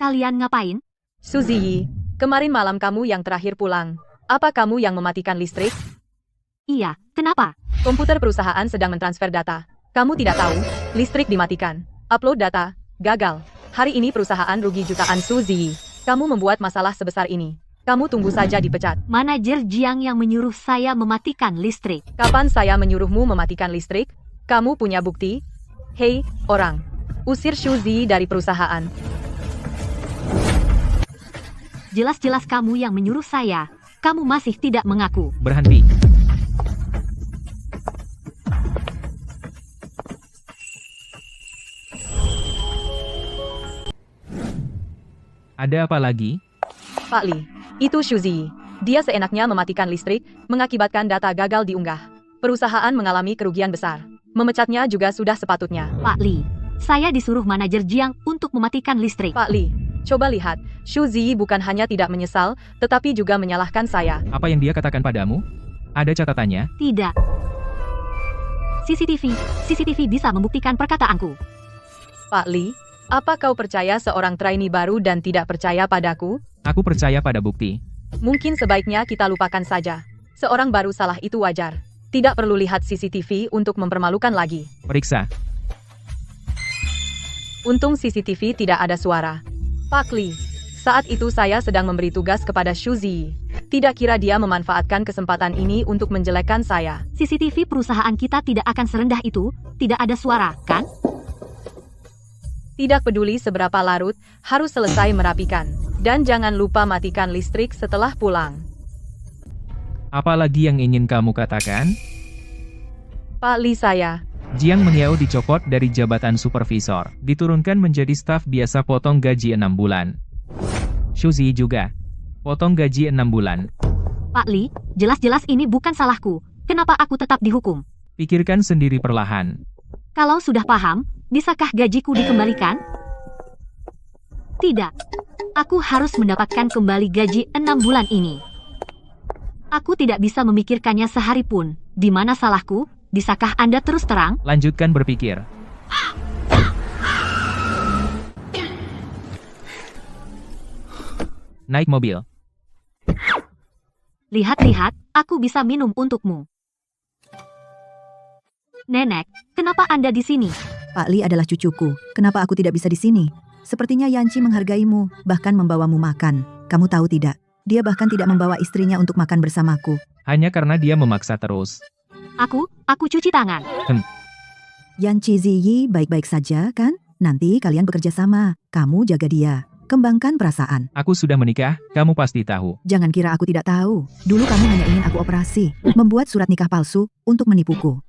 Kalian ngapain? Xu Zi, kemarin malam kamu yang terakhir pulang. Apa kamu yang mematikan listrik? Iya, kenapa? Komputer perusahaan sedang mentransfer data. Kamu tidak tahu, listrik dimatikan. Upload data, gagal. Hari ini perusahaan rugi jutaan. Xu Zi, kamu membuat masalah sebesar ini. Kamu tunggu saja dipecat. Manajer Jiang yang menyuruh saya mematikan listrik. Kapan saya menyuruhmu mematikan listrik? Kamu punya bukti? Hei, orang. Usir Xu Zi dari perusahaan. Jelas-jelas kamu yang menyuruh saya. Kamu masih tidak mengaku. Berhenti. Ada apa lagi? Pak Li, itu Xu Zi. Dia seenaknya mematikan listrik, mengakibatkan data gagal diunggah. Perusahaan mengalami kerugian besar. Memecatnya juga sudah sepatutnya. Pak Li, saya disuruh manajer Jiang untuk mematikan listrik. Pak Li, coba lihat. Xu Ziyi bukan hanya tidak menyesal, tetapi juga menyalahkan saya. Apa yang dia katakan padamu? Ada catatannya? Tidak. CCTV bisa membuktikan perkataanku. Pak Li, apa kau percaya seorang trainee baru dan tidak percaya padaku? Aku percaya pada bukti. Mungkin sebaiknya kita lupakan saja. Seorang baru salah itu wajar. Tidak perlu lihat CCTV untuk mempermalukan lagi. Periksa. Untung CCTV tidak ada suara. Pak Li, saat itu saya sedang memberi tugas kepada Xu Ziyi. Tidak kira dia memanfaatkan kesempatan ini untuk menjelekkan saya. CCTV perusahaan kita tidak akan serendah itu, tidak ada suara, kan? Tidak peduli seberapa larut, harus selesai merapikan. Dan jangan lupa matikan listrik setelah pulang. Apalagi yang ingin kamu katakan? Pak Li, saya. Jiang Mengyao dicopot dari jabatan supervisor, diturunkan menjadi staf biasa potong gaji 6 bulan. Xu Ziyi juga. Potong gaji 6 bulan. Pak Li, jelas-jelas ini bukan salahku. Kenapa aku tetap dihukum? Pikirkan sendiri perlahan. Kalau sudah paham, bisakah gajiku dikembalikan? Tidak. Aku harus mendapatkan kembali gaji 6 bulan ini. Aku tidak bisa memikirkannya sehari pun. Di mana salahku? Bisakah Anda terus terang? Lanjutkan berpikir. Naik mobil. Lihat-lihat, aku bisa minum untukmu. Nenek, kenapa Anda di sini? Pak Li adalah cucuku. Kenapa aku tidak bisa di sini? Sepertinya Yanci menghargaimu, bahkan membawamu makan. Kamu tahu tidak? Dia bahkan tidak membawa istrinya untuk makan bersamaku. Hanya karena dia memaksa terus. Aku cuci tangan. Yanci Ziyi baik-baik saja, kan? Nanti kalian bekerja sama. Kamu jaga dia. Kembangkan perasaan. Aku sudah menikah, kamu pasti tahu. Jangan kira aku tidak tahu. Dulu kamu hanya ingin aku operasi, membuat surat nikah palsu, untuk menipuku.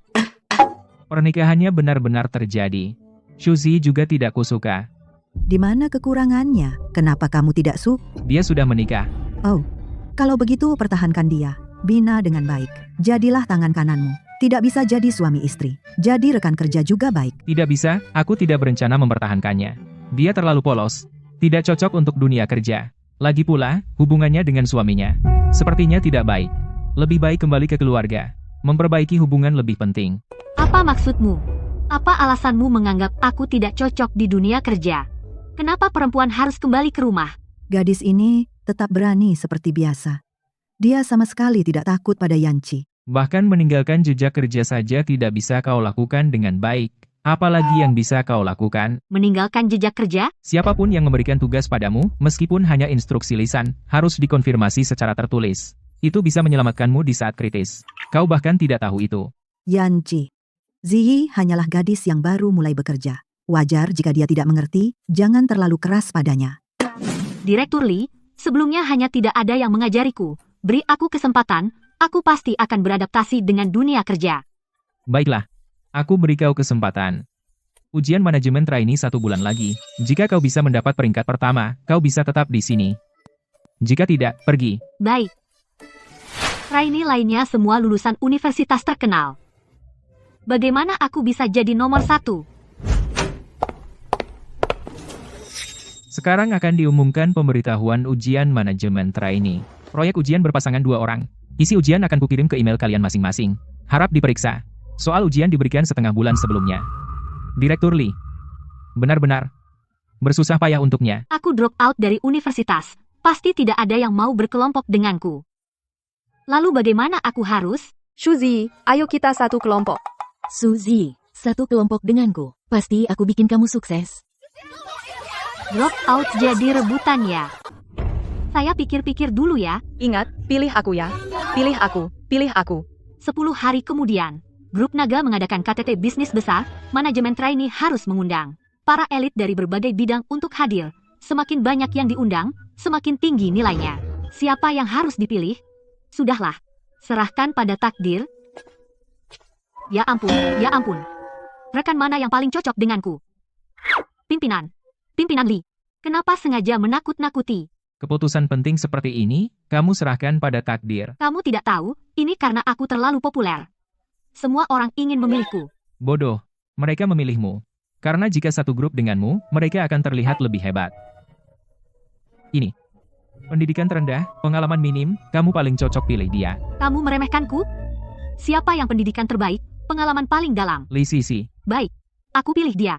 Pernikahannya benar-benar terjadi. Xu Ziyi juga tidak kusuka. Di mana kekurangannya? Kenapa kamu tidak Dia sudah menikah. Oh, kalau begitu pertahankan dia. Bina dengan baik. Jadilah tangan kananmu. Tidak bisa jadi suami istri. Jadi rekan kerja juga baik. Tidak bisa, aku tidak berencana mempertahankannya. Dia terlalu polos. Tidak cocok untuk dunia kerja. Lagi pula, hubungannya dengan suaminya sepertinya tidak baik. Lebih baik kembali ke keluarga. Memperbaiki hubungan lebih penting. Apa maksudmu? Apa alasanmu menganggap aku tidak cocok di dunia kerja? Kenapa perempuan harus kembali ke rumah? Gadis ini tetap berani seperti biasa. Dia sama sekali tidak takut pada Yanci. Bahkan meninggalkan jejak kerja saja tidak bisa kau lakukan dengan baik. Apalagi yang bisa kau lakukan? Meninggalkan jejak kerja? Siapapun yang memberikan tugas padamu, meskipun hanya instruksi lisan, harus dikonfirmasi secara tertulis. Itu bisa menyelamatkanmu di saat kritis. Kau bahkan tidak tahu itu. Yanci. Ziyi hanyalah gadis yang baru mulai bekerja. Wajar jika dia tidak mengerti, jangan terlalu keras padanya. Direktur Li, sebelumnya hanya tidak ada yang mengajariku. Beri aku kesempatan, aku pasti akan beradaptasi dengan dunia kerja. Baiklah, aku beri kau kesempatan. Ujian manajemen trainee 1 bulan lagi. Jika kau bisa mendapat peringkat pertama, kau bisa tetap di sini. Jika tidak, pergi. Baik. Trainee lainnya semua lulusan universitas terkenal. Bagaimana aku bisa jadi nomor 1? Sekarang akan diumumkan pemberitahuan ujian manajemen trainee. Proyek ujian berpasangan 2 orang. Isi ujian akan kukirim ke email kalian masing-masing. Harap diperiksa. Soal ujian diberikan setengah bulan sebelumnya. Direktur Li. Benar-benar bersusah payah untuknya. Aku drop out dari universitas. Pasti tidak ada yang mau berkelompok denganku. Lalu bagaimana aku harus? Xu Ziyi, ayo kita satu kelompok. Suzy, satu kelompok denganku. Pasti aku bikin kamu sukses. Drop out jadi rebutan ya. Saya pikir-pikir dulu ya. Ingat, pilih aku ya. Pilih aku, pilih aku. 10 hari kemudian, Grup Naga mengadakan KTT bisnis besar, manajemen trainee harus mengundang para elit dari berbagai bidang untuk hadir. Semakin banyak yang diundang, semakin tinggi nilainya. Siapa yang harus dipilih? Sudahlah, serahkan pada takdir. Ya ampun, ya ampun. Rekan mana yang paling cocok denganku? Pimpinan Li, kenapa sengaja menakut-nakuti? Keputusan penting seperti ini, kamu serahkan pada takdir. Kamu tidak tahu, ini karena aku terlalu populer. Semua orang ingin memilihku. Bodoh, mereka memilihmu. Karena jika satu grup denganmu, mereka akan terlihat lebih hebat. Ini. Pendidikan terendah, pengalaman minim, kamu paling cocok pilih dia. Kamu meremehkanku? Siapa yang pendidikan terbaik, pengalaman paling dalam? Li Sisi. Baik, aku pilih dia.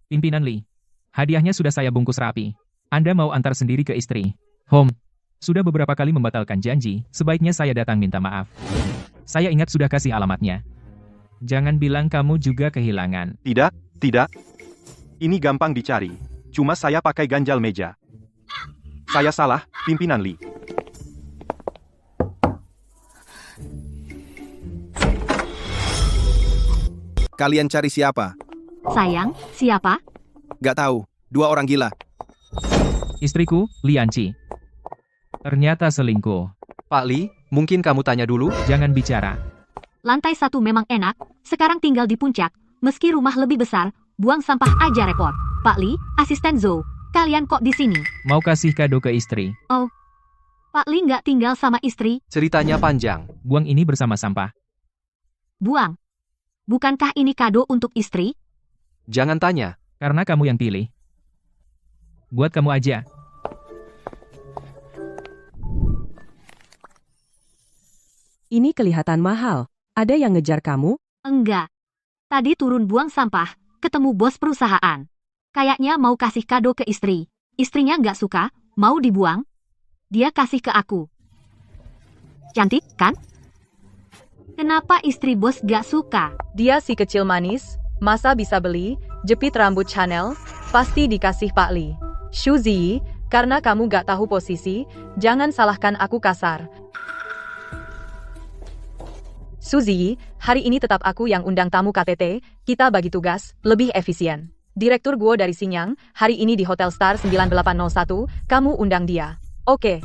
Pimpinan Li. Hadiahnya sudah saya bungkus rapi. Anda mau antar sendiri ke istri. Home. Sudah beberapa kali membatalkan janji, sebaiknya saya datang minta maaf. Saya ingat sudah kasih alamatnya. Jangan bilang kamu juga kehilangan. Tidak, tidak. Ini gampang dicari. Cuma saya pakai ganjal meja. Saya salah, pimpinan Li. Kalian cari siapa? Sayang, siapa? Gak tahu. 2 orang gila. Istriku, Lianci. Ternyata selingkuh. Pak Li, mungkin kamu tanya dulu? Jangan bicara. Lantai 1 memang enak, sekarang tinggal di puncak. Meski rumah lebih besar, buang sampah aja repot. Pak Li, asisten Zhou, kalian kok di sini? Mau kasih kado ke istri. Oh, Pak Li nggak tinggal sama istri? Ceritanya panjang. Buang ini bersama sampah. Buang. Bukankah ini kado untuk istri? Jangan tanya. Karena kamu yang pilih. Buat kamu aja. Ini kelihatan mahal. Ada yang ngejar kamu? Enggak. Tadi turun buang sampah, ketemu bos perusahaan. Kayaknya mau kasih kado ke istri. Istrinya nggak suka, mau dibuang. Dia kasih ke aku. Cantik, kan? Kenapa istri bos gak suka? Dia si kecil manis, masa bisa beli, jepit rambut Chanel, pasti dikasih Pak Li. Xu Ziyi, karena kamu gak tahu posisi, jangan salahkan aku kasar. Xu Ziyi, hari ini tetap aku yang undang tamu KTT, kita bagi tugas, lebih efisien. Direktur Guo dari Xinyang, hari ini di Hotel Star 9801, kamu undang dia. Oke.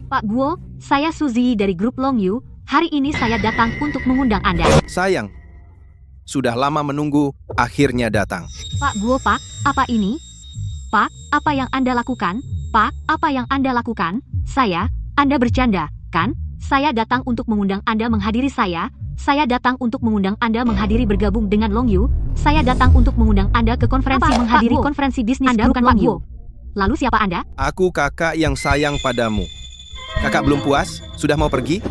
Pak Guo, saya Suzy dari grup Long Yu. Hari ini saya datang untuk mengundang Anda. Sayang. Sudah lama menunggu, akhirnya datang. Pak Guo, Pak, apa ini? Pak, apa yang Anda lakukan? Pak, apa yang Anda lakukan? Anda bercanda, kan? Saya datang untuk mengundang Anda menghadiri saya. Saya datang untuk mengundang Anda menghadiri bergabung dengan Long Yu. Saya datang untuk mengundang Anda ke konferensi menghadiri konferensi bisnis Anda bukan Long Yu. Lalu siapa Anda? Aku kakak yang sayang padamu. Kakak belum puas? Sudah mau pergi?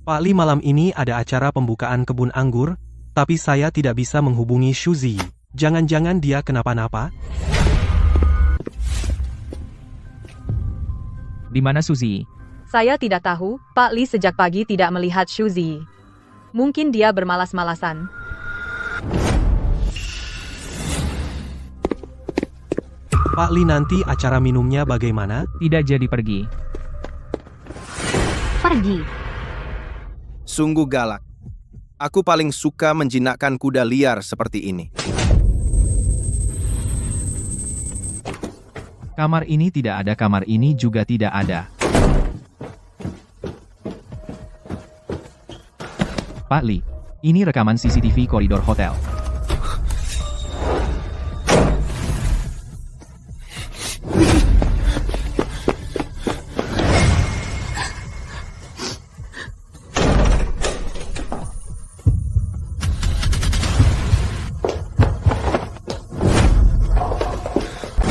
Pak Li, malam ini ada acara pembukaan kebun anggur, tapi saya tidak bisa menghubungi Xu Ziyi. Jangan-jangan dia kenapa-napa? Di mana Suzy? Saya tidak tahu, Pak Li sejak pagi tidak melihat Xu Ziyi. Mungkin dia bermalas-malasan. Pak Li, nanti acara minumnya bagaimana? Tidak jadi pergi. Pergi. Sungguh galak. Aku paling suka menjinakkan kuda liar seperti ini. Kamar ini tidak ada, kamar ini juga tidak ada. Pak Li, ini rekaman CCTV koridor hotel.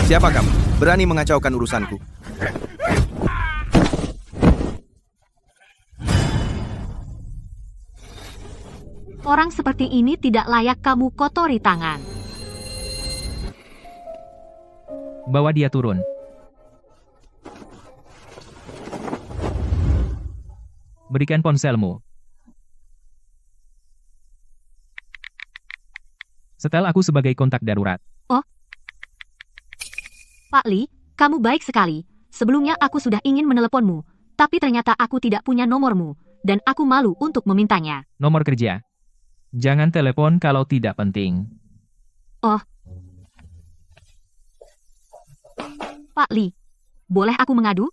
Siapa kamu? Berani mengacaukan urusanku? Orang seperti ini tidak layak kamu kotori tangan. Bawa dia turun. Berikan ponselmu. Setel aku sebagai kontak darurat. Oh. Pak Li, kamu baik sekali. Sebelumnya aku sudah ingin meneleponmu, tapi ternyata aku tidak punya nomormu, dan aku malu untuk memintanya. Nomor kerja. Jangan telepon kalau tidak penting. Oh. Pak Li, boleh aku mengadu?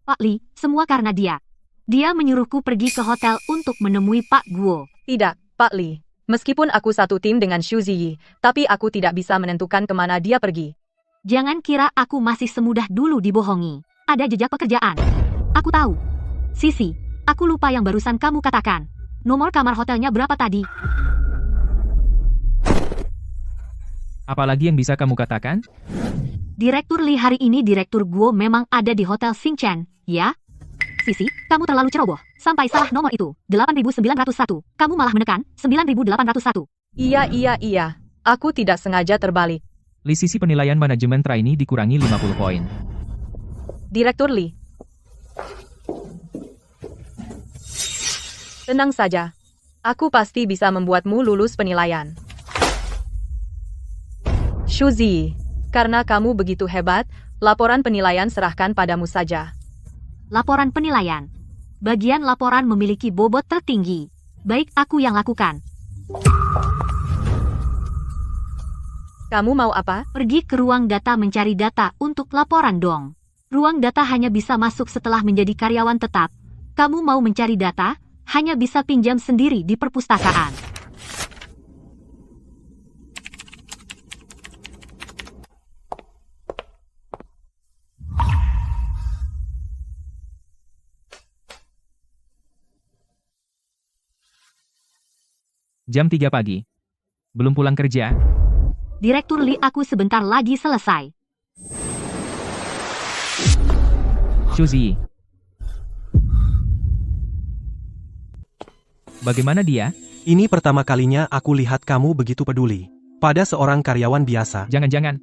Pak Li, semua karena dia. Dia menyuruhku pergi ke hotel untuk menemui Pak Guo. Tidak, Pak Li. Meskipun aku satu tim dengan Xu Ziyi, tapi aku tidak bisa menentukan kemana dia pergi. Jangan kira aku masih semudah dulu dibohongi. Ada jejak pekerjaan. Aku tahu. Sisi, aku lupa yang barusan kamu katakan. Nomor kamar hotelnya berapa tadi? Apalagi yang bisa kamu katakan? Direktur Li hari ini Direktur Guo memang ada di Hotel Xingchen, ya? Sisi, kamu terlalu ceroboh. Sampai salah nomor itu. 8.901. Kamu malah menekan 9.801. Iya. Aku tidak sengaja terbalik. Li, sisi penilaian manajemen trainee dikurangi 50 poin. Direktur Li. Tenang saja. Aku pasti bisa membuatmu lulus penilaian. Xu Ziyi, karena kamu begitu hebat, laporan penilaian serahkan padamu saja. Laporan penilaian. Bagian laporan memiliki bobot tertinggi. Baik, aku yang lakukan. Kamu mau apa? Pergi ke ruang data mencari data untuk laporan dong. Ruang data hanya bisa masuk setelah menjadi karyawan tetap. Kamu mau mencari data, hanya bisa pinjam sendiri di perpustakaan. Jam 3 pagi. Belum pulang kerja? Direktur Li, aku sebentar lagi selesai. Xu Ziyi. Bagaimana dia? Ini pertama kalinya aku lihat kamu begitu peduli pada seorang karyawan biasa. Jangan-jangan.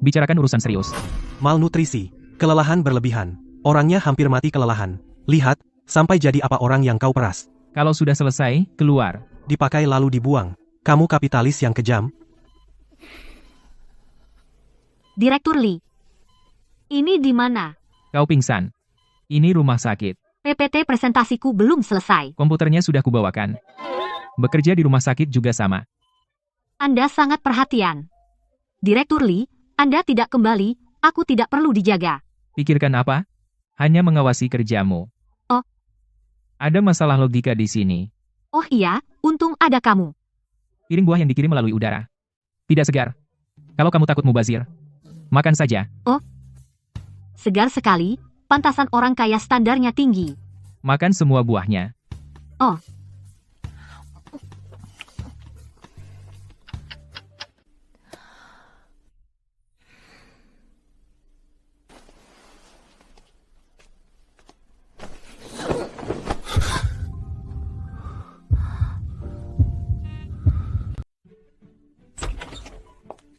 Bicarakan urusan serius. Malnutrisi, kelelahan berlebihan. Orangnya hampir mati kelelahan. Lihat, sampai jadi apa orang yang kau peras. Kalau sudah selesai, keluar. Dipakai lalu dibuang. Kamu kapitalis yang kejam. Direktur Li. Ini di mana? Kau pingsan. Ini rumah sakit. PPT presentasiku belum selesai. Komputernya sudah kubawakan. Bekerja di rumah sakit juga sama. Anda sangat perhatian. Direktur Li, Anda tidak kembali, aku tidak perlu dijaga. Pikirkan apa? Hanya mengawasi kerjamu. Oh. Ada masalah logika di sini. Oh iya, untung ada kamu. Piring buah yang dikirim melalui udara. Tidak segar. Kalau kamu takut mubazir, makan saja. Oh. Segar sekali, pantasan orang kaya standarnya tinggi. Makan semua buahnya. Oh.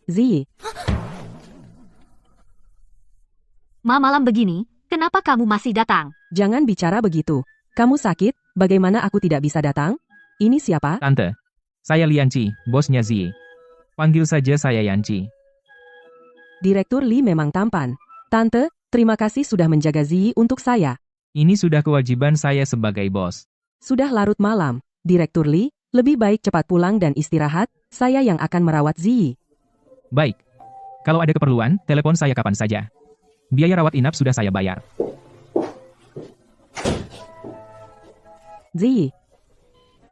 Ziyi, Malam begini, kenapa kamu masih datang? jangan bicara begitu. Kamu sakit, bagaimana aku tidak bisa datang? Ini siapa? Tante. Saya Lianci, bosnya Ziyi. Panggil saja saya Yanci. Direktur Li memang tampan. Tante, terima kasih sudah menjaga Ziyi untuk saya. Ini sudah kewajiban saya sebagai bos. Sudah larut malam. Direktur Li, lebih baik cepat pulang dan istirahat, saya yang akan merawat Ziyi. Baik. Kalau ada keperluan, telepon saya kapan saja. Biaya rawat inap sudah saya bayar. Ziyi,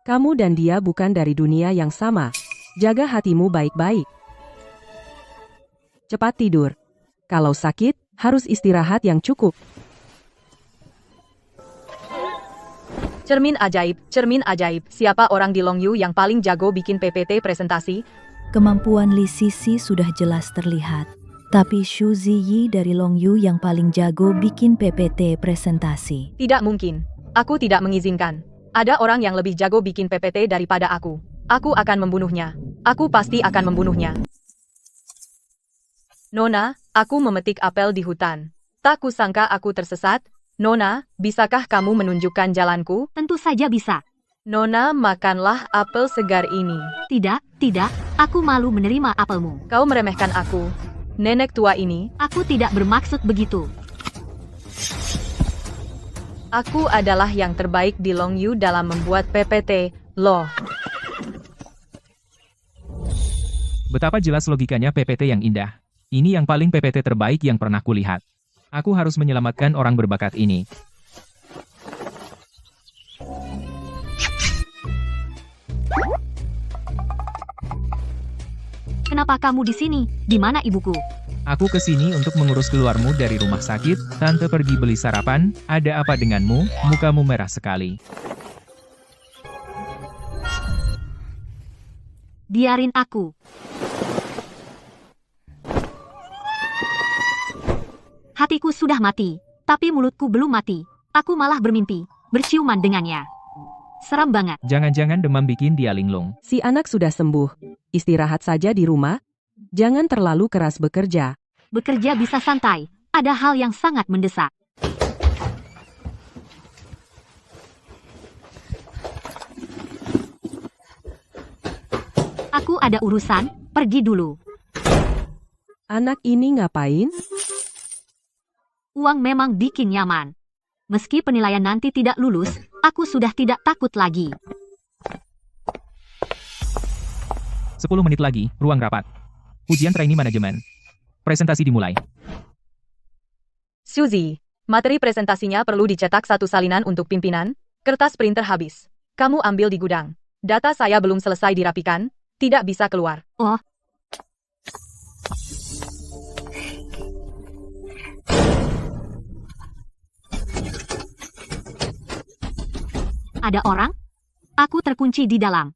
kamu dan dia bukan dari dunia yang sama. Jaga hatimu baik-baik. Cepat tidur. Kalau sakit, harus istirahat yang cukup. Cermin ajaib. Siapa orang di Longyu yang paling jago bikin PPT presentasi? Kemampuan Li Sisi sudah jelas terlihat. Tapi Xu Ziyi dari Longyu yang paling jago bikin PPT presentasi. Tidak mungkin. Aku tidak mengizinkan. Ada orang yang lebih jago bikin PPT daripada aku. Aku akan membunuhnya. Aku pasti akan membunuhnya. Nona, aku memetik apel di hutan. Tak kusangka aku tersesat. Nona, bisakah kamu menunjukkan jalanku? Tentu saja bisa. Nona, makanlah apel segar ini. Tidak, aku malu menerima apelmu. Kau meremehkan aku. Nenek tua ini. Aku tidak bermaksud begitu. Aku adalah yang terbaik di Longyu dalam membuat PPT, loh. Betapa jelas logikanya PPT yang indah. Ini yang paling PPT terbaik yang pernah kulihat. Aku harus menyelamatkan orang berbakat ini. Kenapa kamu di sini? Di mana ibuku? Aku kesini untuk mengurus keluarmu dari rumah sakit. Tante pergi beli sarapan. Ada apa denganmu? Mukamu merah sekali. Biarin aku. Hatiku sudah mati, tapi mulutku belum mati. Aku malah bermimpi, berciuman dengannya. Seram banget. Jangan-jangan demam bikin dia linglung. Si anak sudah sembuh. Istirahat saja di rumah. Jangan terlalu keras bekerja. Bekerja bisa santai, ada hal yang sangat mendesak. Aku ada urusan, pergi dulu. Anak ini ngapain? Uang memang bikin nyaman. Meski penilaian nanti tidak lulus, aku sudah tidak takut lagi. 10 menit lagi, ruang rapat. Ujian trainee manajemen. Presentasi dimulai. Suzy, materi presentasinya perlu dicetak 1 salinan untuk pimpinan, kertas printer habis. Kamu ambil di gudang. Data saya belum selesai dirapikan, tidak bisa keluar. Oh. Ada orang? Aku terkunci di dalam.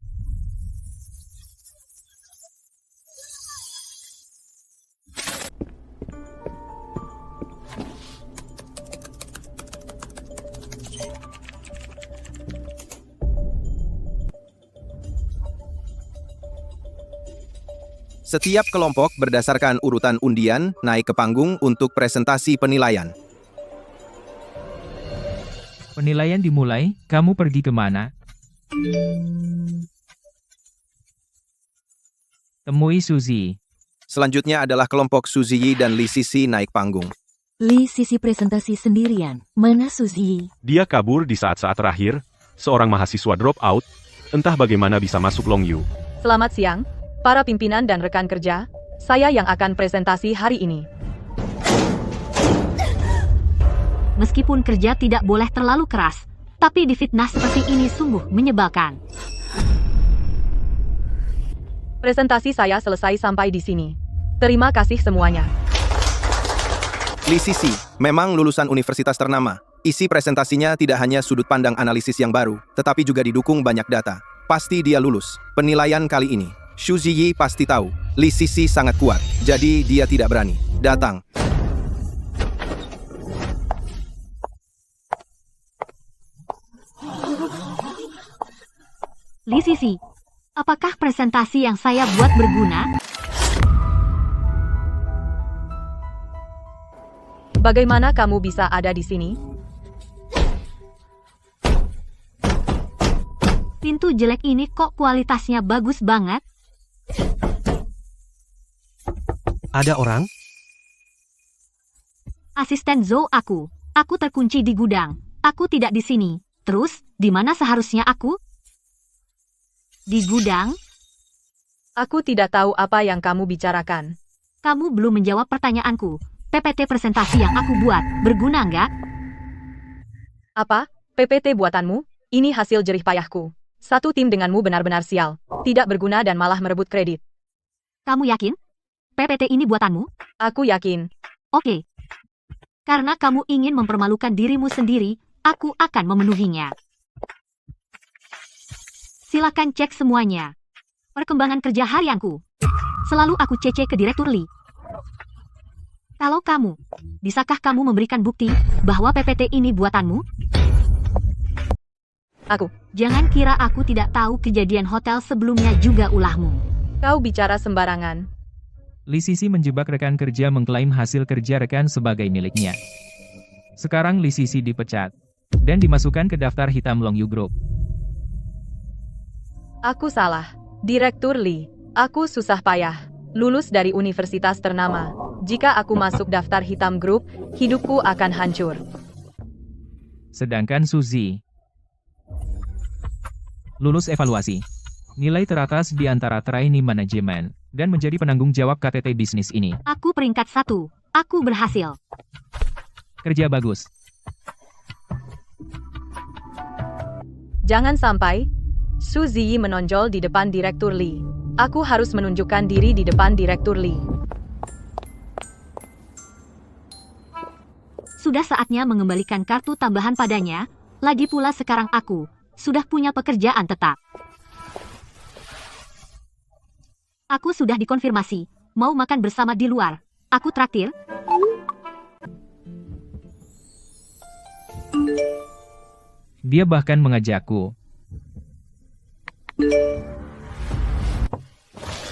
Setiap kelompok berdasarkan urutan undian naik ke panggung untuk presentasi penilaian. Penilaian dimulai, kamu pergi kemana? Temui Suzy. Selanjutnya adalah kelompok Suzy Yi dan Lee Sisi naik panggung. Lee sisi presentasi sendirian. Mana Suzy? Dia kabur di saat-saat terakhir, seorang mahasiswa drop out, entah bagaimana bisa masuk Longyu. Selamat siang, para pimpinan dan rekan kerja. Saya yang akan presentasi hari ini. Meskipun kerja tidak boleh terlalu keras, tapi difitnah seperti ini sungguh menyebalkan. Presentasi saya selesai sampai di sini. Terima kasih semuanya. Lee Sisi, memang lulusan universitas ternama. Isi presentasinya tidak hanya sudut pandang analisis yang baru, tetapi juga didukung banyak data. Pasti dia lulus. Penilaian kali ini, Suzy Yi pasti tahu. Lee Sisi sangat kuat, jadi dia tidak berani datang. Lee Sisi, apakah presentasi yang saya buat berguna? Bagaimana kamu bisa ada di sini? Pintu jelek ini kok kualitasnya bagus banget? Ada orang? Asisten Zhou aku. Aku terkunci di gudang. Aku tidak di sini. Terus, di mana seharusnya aku? Di gudang? Aku tidak tahu apa yang kamu bicarakan. Kamu belum menjawab pertanyaanku. PPT presentasi yang aku buat, berguna nggak? Apa? PPT buatanmu? Ini hasil jerih payahku. Satu tim denganmu benar-benar sial. Tidak berguna dan malah merebut kredit. Kamu yakin? PPT ini buatanmu? Aku yakin. Oke. Karena kamu ingin mempermalukan dirimu sendiri, aku akan memenuhinya. Silakan cek semuanya. Perkembangan kerja harianku. Selalu aku cece ke Direktur Lee. Kalau kamu, bisakah kamu memberikan bukti bahwa PPT ini buatanmu? Aku. Jangan kira aku tidak tahu kejadian hotel sebelumnya juga ulahmu. Kau bicara sembarangan. Lee Sisi menjebak rekan kerja mengklaim hasil kerja rekan sebagai miliknya. Sekarang Lee Sisi dipecat dan dimasukkan ke daftar hitam Longyu Group. Aku salah. Direktur Lee. Aku susah payah. Lulus dari universitas ternama. Jika aku masuk daftar hitam grup, hidupku akan hancur. Sedangkan Suzy lulus evaluasi. Nilai teratas di antara trainee manajemen dan menjadi penanggung jawab KTT bisnis ini. Aku peringkat 1. Aku berhasil. Kerja bagus. Jangan sampai Su Ziyi menonjol di depan Direktur Lee. Aku harus menunjukkan diri di depan Direktur Lee. Sudah saatnya mengembalikan kartu tambahan padanya. Lagi pula sekarang aku sudah punya pekerjaan tetap. Aku sudah dikonfirmasi. Mau makan bersama di luar. Aku traktir. Dia bahkan mengajakku.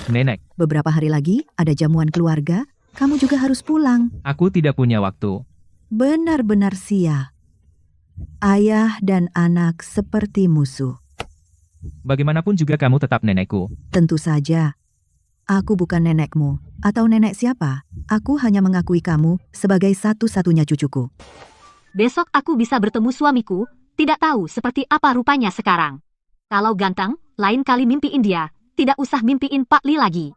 Nenek, Beberapa hari lagi ada jamuan keluarga, kamu juga harus pulang. aku tidak punya waktu. Benar-benar sia. Ayah dan anak seperti musuh. Bagaimanapun juga kamu tetap nenekku. Tentu saja. Aku bukan nenekmu, atau nenek siapa. Aku hanya mengakui kamu sebagai satu-satunya cucuku. Besok aku bisa bertemu suamiku. Tidak tahu seperti apa rupanya sekarang. Kalau ganteng, lain kali mimpiin dia. Tidak usah mimpiin Pak Li lagi.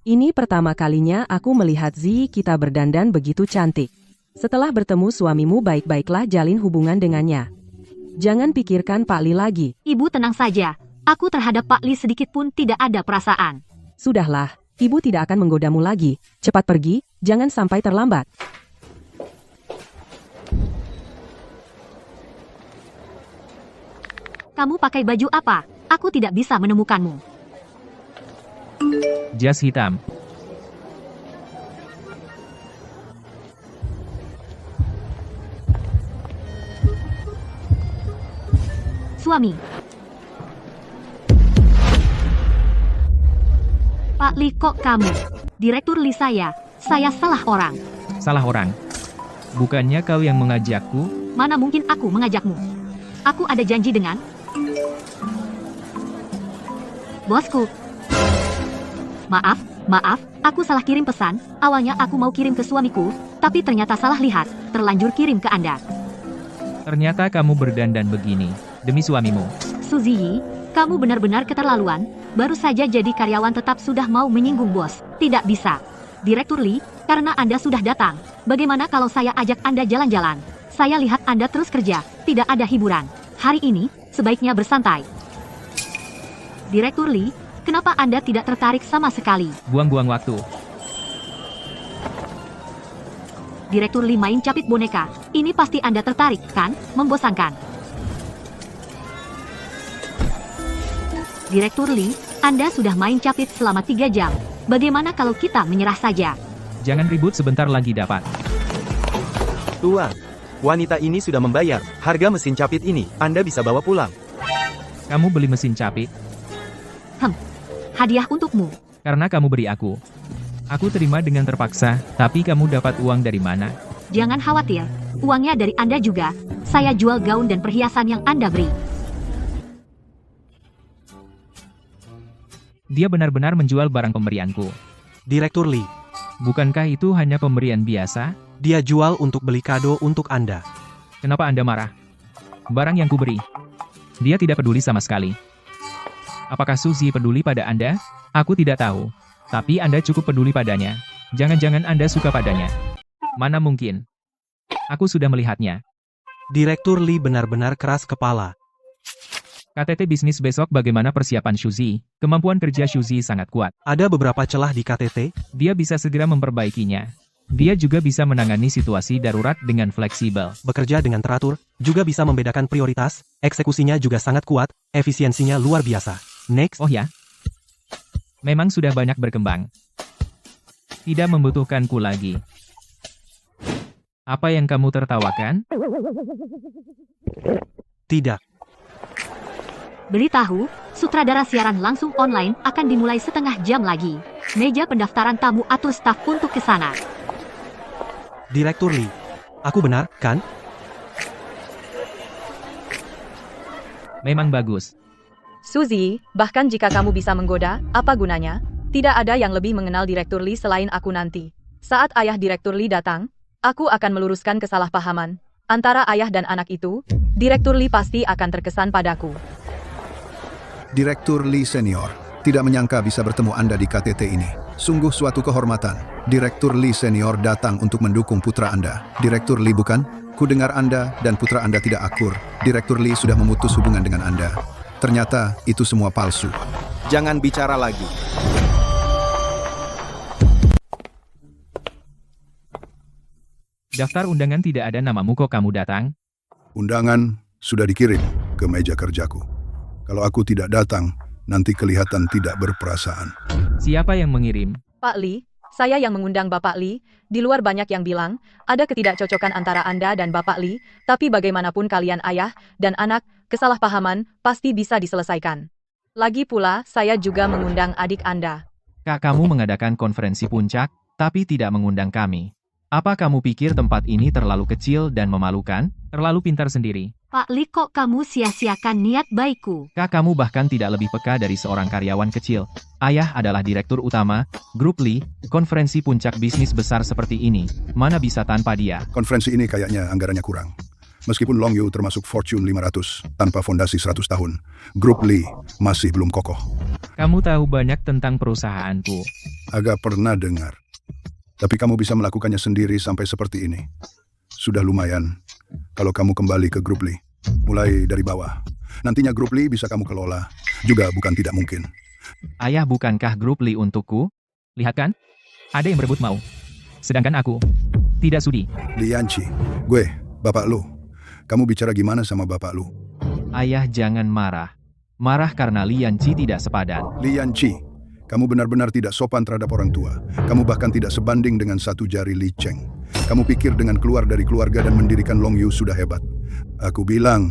Ini pertama kalinya aku melihat Zi kita berdandan begitu cantik. Setelah bertemu suamimu baik-baiklah jalin hubungan dengannya. Jangan pikirkan Pak Li lagi. Ibu tenang saja. Aku terhadap Pak Li sedikit pun tidak ada perasaan. Sudahlah, ibu tidak akan menggodamu lagi. Cepat pergi, jangan sampai terlambat. Kamu pakai baju apa? Aku tidak bisa menemukanmu. Jas hitam. Suami. Pak Li, kok kamu? Direktur Li saya salah orang. Salah orang. Bukannya kau yang mengajakku? Mana mungkin aku mengajakmu? Aku ada janji dengan bosku. Maaf, aku salah kirim pesan. Awalnya aku mau kirim ke suamiku, tapi ternyata salah lihat. Terlanjur kirim ke Anda. Ternyata kamu berdandan begini. Demi suamimu. Su Ziyi, kamu benar-benar keterlaluan. Baru saja jadi karyawan tetap sudah mau menyinggung bos. Tidak bisa. Direktur Lee, karena Anda sudah datang. Bagaimana kalau saya ajak Anda jalan-jalan? Saya lihat Anda terus kerja. Tidak ada hiburan. Hari ini, sebaiknya bersantai. Direktur Lee, kenapa Anda tidak tertarik sama sekali? Buang-buang waktu. Direktur Lee main capit boneka. Ini pasti Anda tertarik, kan? Membosankan. Direktur Lee, Anda sudah main capit selama 3 jam. Bagaimana kalau kita menyerah saja? Jangan ribut, sebentar lagi dapat. Tuan, wanita ini sudah membayar. Harga mesin capit ini, Anda bisa bawa pulang. Kamu beli mesin capit? Hadiah untukmu. Karena kamu beri aku. Aku terima dengan terpaksa, tapi kamu dapat uang dari mana? Jangan khawatir. Uangnya dari Anda juga. Saya jual gaun dan perhiasan yang Anda beri. Dia benar-benar menjual barang pemberianku. Direktur Lee, Bukankah itu hanya pemberian biasa? dia jual untuk beli kado untuk Anda. Kenapa Anda marah? Barang yang kuberi. Dia tidak peduli sama sekali. Apakah Suzy peduli pada Anda? Aku tidak tahu. Tapi Anda cukup peduli padanya. Jangan-jangan Anda suka padanya. Mana mungkin? Aku sudah melihatnya. Direktur Lee benar-benar keras kepala. KTT bisnis besok bagaimana persiapan Suzy? Kemampuan kerja Suzy sangat kuat. Ada beberapa celah di KTT. Dia bisa segera memperbaikinya. Dia juga bisa menangani situasi darurat dengan fleksibel. Bekerja dengan teratur, juga bisa membedakan prioritas, eksekusinya juga sangat kuat, efisiensinya luar biasa. Next. Oh ya? Memang sudah banyak berkembang. Tidak membutuhkanku lagi. Apa yang kamu tertawakan? Tidak. Beritahu, sutradara siaran langsung online akan dimulai setengah jam lagi. Meja pendaftaran tamu atur staf untuk ke sana. Direktur Lee. Aku benar, kan? Memang bagus. Suzy, bahkan jika kamu bisa menggoda, apa gunanya? Tidak ada yang lebih mengenal Direktur Lee selain aku nanti. Saat ayah Direktur Lee datang, aku akan meluruskan kesalahpahaman. Antara ayah dan anak itu, Direktur Lee pasti akan terkesan padaku. Direktur Lee Senior, Tidak menyangka bisa bertemu Anda di KTT ini. Sungguh suatu kehormatan. Direktur Lee Senior datang untuk mendukung putra Anda. Direktur Lee bukan? Ku dengar Anda dan putra Anda tidak akur. Direktur Lee sudah memutus hubungan dengan Anda. Ternyata itu semua palsu. Jangan bicara lagi. Daftar undangan tidak ada namamu kok kamu datang? Undangan sudah dikirim ke meja kerjaku. Kalau aku tidak datang, nanti kelihatan tidak berperasaan. Siapa yang mengirim? Pak Lee, saya yang mengundang Bapak Lee. Di luar banyak yang bilang, ada ketidakcocokan antara Anda dan Bapak Lee, tapi bagaimanapun kalian ayah dan anak, kesalahpahaman pasti bisa diselesaikan. Lagi pula, saya juga mengundang adik Anda. Kak, kamu mengadakan konferensi puncak, tapi tidak mengundang kami. Apa kamu pikir tempat ini terlalu kecil dan memalukan? Terlalu pintar sendiri. Pak Lee, kok kamu sia-siakan niat baikku? Kak, kamu bahkan tidak lebih peka dari seorang karyawan kecil. Ayah adalah direktur utama, Grup Lee, konferensi puncak bisnis besar seperti ini. Mana bisa tanpa dia? Konferensi ini kayaknya anggarannya kurang. Meskipun Long Yu termasuk Fortune 500 tanpa fondasi 100 tahun, Grup Lee masih belum kokoh. Kamu tahu banyak tentang perusahaanku. Agak pernah dengar. Tapi kamu bisa melakukannya sendiri sampai seperti ini. Sudah lumayan kalau kamu kembali ke Grup Lee. Mulai dari bawah. Nantinya Grup Lee bisa kamu kelola. Juga bukan tidak mungkin. Ayah, bukankah Grup Lee untukku? Lihat kan? Ada yang berebut mau. Sedangkan aku tidak sudi. Li Yanqi, gue, bapak lu. Kamu bicara gimana sama bapak lu? Ayah, jangan marah. Marah karena Li Yanqi tidak sepadan. Li Yanqi, kamu benar-benar tidak sopan terhadap orang tua. Kamu bahkan tidak sebanding dengan satu jari Li Cheng. Kamu pikir dengan keluar dari keluarga dan mendirikan Long Yu sudah hebat. Aku bilang,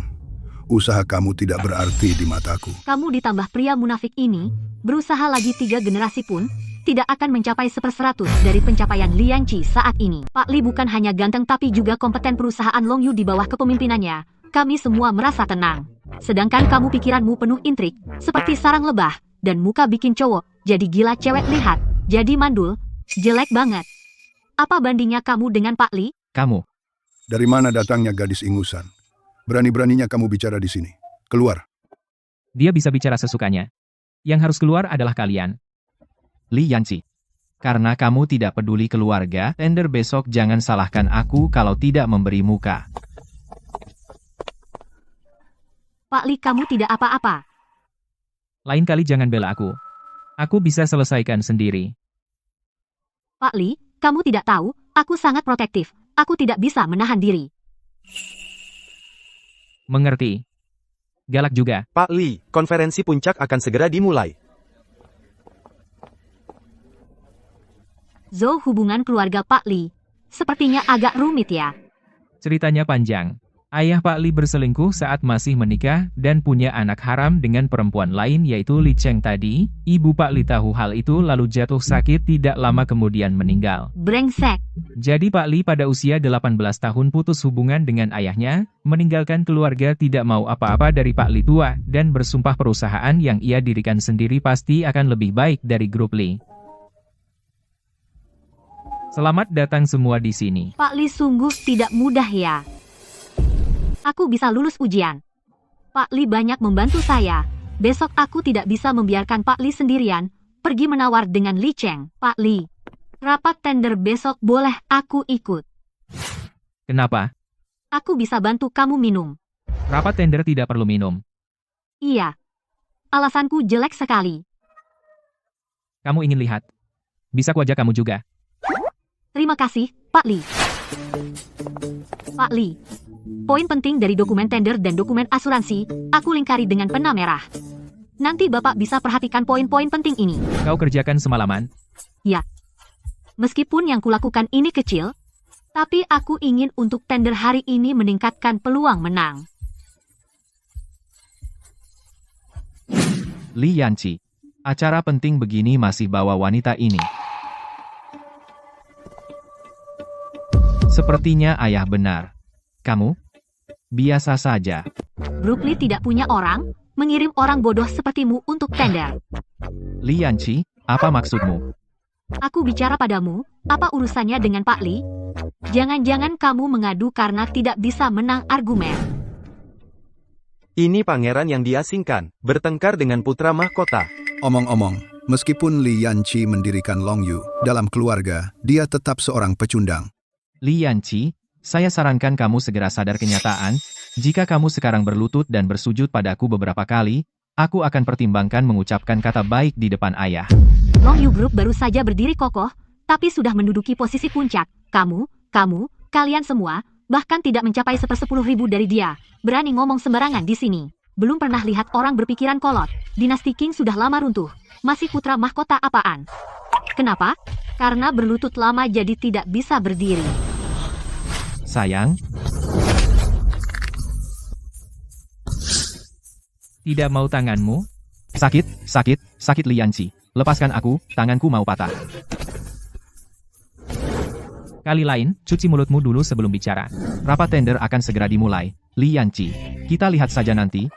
usaha kamu tidak berarti di mataku. Kamu ditambah pria munafik ini, berusaha lagi 3 generasi pun, tidak akan mencapai 1/100 dari pencapaian Li Yanqi saat ini. Pak Lee bukan hanya ganteng tapi juga kompeten. Perusahaan Long Yu di bawah kepemimpinannya. Kami semua merasa tenang. Sedangkan kamu pikiranmu penuh intrik, seperti sarang lebah, dan muka bikin cowok jadi gila. Cewek lihat, jadi mandul, jelek banget. Apa bandingnya kamu dengan Pak Lee? Kamu. Dari mana datangnya gadis ingusan? Berani-beraninya kamu bicara di sini. Keluar. Dia bisa bicara sesukanya. Yang harus keluar adalah kalian. Li Yanqi. Karena kamu tidak peduli keluarga, tender besok jangan salahkan aku kalau tidak memberi muka. Pak Lee, kamu tidak apa-apa. Lain kali jangan bela aku. Aku bisa selesaikan sendiri. Pak Lee, kamu tidak tahu, aku sangat protektif. Aku tidak bisa menahan diri. Mengerti. Galak juga. Pak Lee, konferensi puncak akan segera dimulai. Zhou, hubungan keluarga Pak Lee sepertinya agak rumit ya. Ceritanya panjang. Ayah Pak Lee berselingkuh saat masih menikah dan punya anak haram dengan perempuan lain yaitu Li Cheng tadi. Ibu Pak Lee tahu hal itu lalu jatuh sakit tidak lama kemudian meninggal. Brengsek. Jadi Pak Lee pada usia 18 tahun putus hubungan dengan ayahnya, meninggalkan keluarga, tidak mau apa-apa dari Pak Lee tua, dan bersumpah perusahaan yang ia dirikan sendiri pasti akan lebih baik dari Grup Lee. Selamat datang semua di sini. Pak Lee sungguh tidak mudah ya. Aku bisa lulus ujian. Pak Lee banyak membantu saya. Besok aku tidak bisa membiarkan Pak Lee sendirian, pergi menawar dengan Li Cheng. Pak Lee, rapat tender besok boleh aku ikut? Kenapa? Aku bisa bantu kamu minum. Rapat tender tidak perlu minum. Iya. Alasanku jelek sekali. Kamu ingin lihat? Bisa kuajak kamu juga. Terima kasih, Pak Lee. Pak Lee, poin penting dari dokumen tender dan dokumen asuransi, aku lingkari dengan pena merah. Nanti Bapak bisa perhatikan poin-poin penting ini. Kau kerjakan semalaman? Ya. Meskipun yang kulakukan ini kecil, tapi aku ingin untuk tender hari ini meningkatkan peluang menang. Li Yanqi, acara penting begini masih bawa wanita ini. Sepertinya ayah benar. Kamu? Biasa saja. Grup Lee tidak punya orang, mengirim orang bodoh sepertimu untuk tender. Li Yanqi, apa maksudmu? Aku bicara padamu, apa urusannya dengan Pak Lee? Jangan-jangan kamu mengadu karena tidak bisa menang argumen. Ini pangeran yang diasingkan, bertengkar dengan putra mahkota. Omong-omong, meskipun Li Yanqi mendirikan Longyu, dalam keluarga, dia tetap seorang pecundang. Li Yanqi, saya sarankan kamu segera sadar kenyataan, jika kamu sekarang berlutut dan bersujud padaku beberapa kali, aku akan pertimbangkan mengucapkan kata baik di depan ayah. Long Yu Group baru saja berdiri kokoh, tapi sudah menduduki posisi puncak. Kalian semua, bahkan tidak mencapai 1/10.000 dari dia. Berani ngomong sembarangan di sini. Belum pernah lihat orang berpikiran kolot. Dinasti Qing sudah lama runtuh. Masih putra mahkota apaan? Kenapa? Karena berlutut lama jadi tidak bisa berdiri. Sayang. Tidak mau tanganmu? Sakit Li Yanqi. Lepaskan aku, tanganku mau patah. Kali lain, cuci mulutmu dulu sebelum bicara. Rapat tender akan segera dimulai. Li Yanqi, kita lihat saja nanti.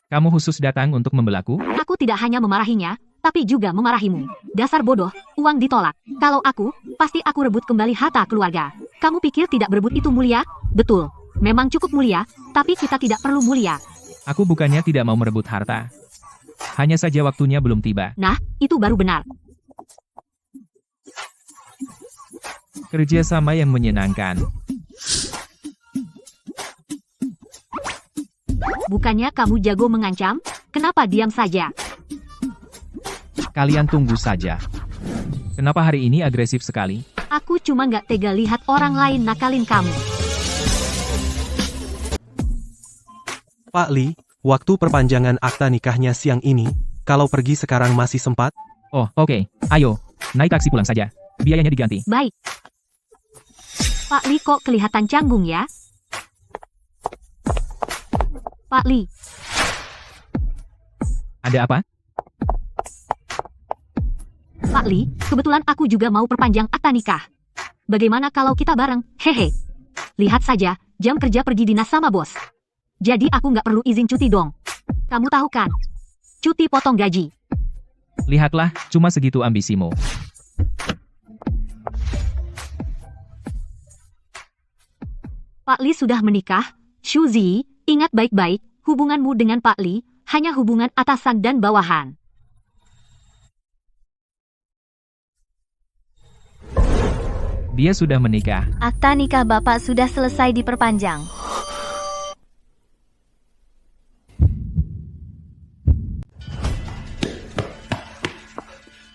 Kamu khusus datang untuk membelaku? Aku tidak hanya memarahinya, tapi juga memarahimu. Dasar bodoh, uang ditolak. Kalau aku, pasti aku rebut kembali harta keluarga. Kamu pikir tidak berebut itu mulia? Betul, memang cukup mulia, tapi kita tidak perlu mulia. Aku bukannya tidak mau merebut harta. Hanya saja waktunya belum tiba. Nah, itu baru benar. Kerjasama yang menyenangkan. Bukannya kamu jago mengancam? Kenapa diam saja? Kalian tunggu saja. Kenapa hari ini agresif sekali? Aku cuma nggak tega lihat orang lain nakalin kamu. Pak Li, waktu perpanjangan akta nikahnya siang ini, kalau pergi sekarang masih sempat? Oh, oke. Ayo, naik taksi pulang saja. Biayanya diganti. Baik. Pak Li kok kelihatan canggung ya? Pak Li. Ada apa? Pak Li, kebetulan aku juga mau perpanjang akta nikah. Bagaimana kalau kita bareng? Hehe. Lihat saja, jam kerja pergi dinas sama bos. Jadi aku nggak perlu izin cuti dong. Kamu tahu kan? Cuti potong gaji. Lihatlah, cuma segitu ambisimu. Pak Li sudah menikah. Xu Zi, ingat baik-baik, hubunganmu dengan Pak Li hanya hubungan atasan dan bawahan. Dia sudah menikah. Akta nikah Bapak sudah selesai diperpanjang.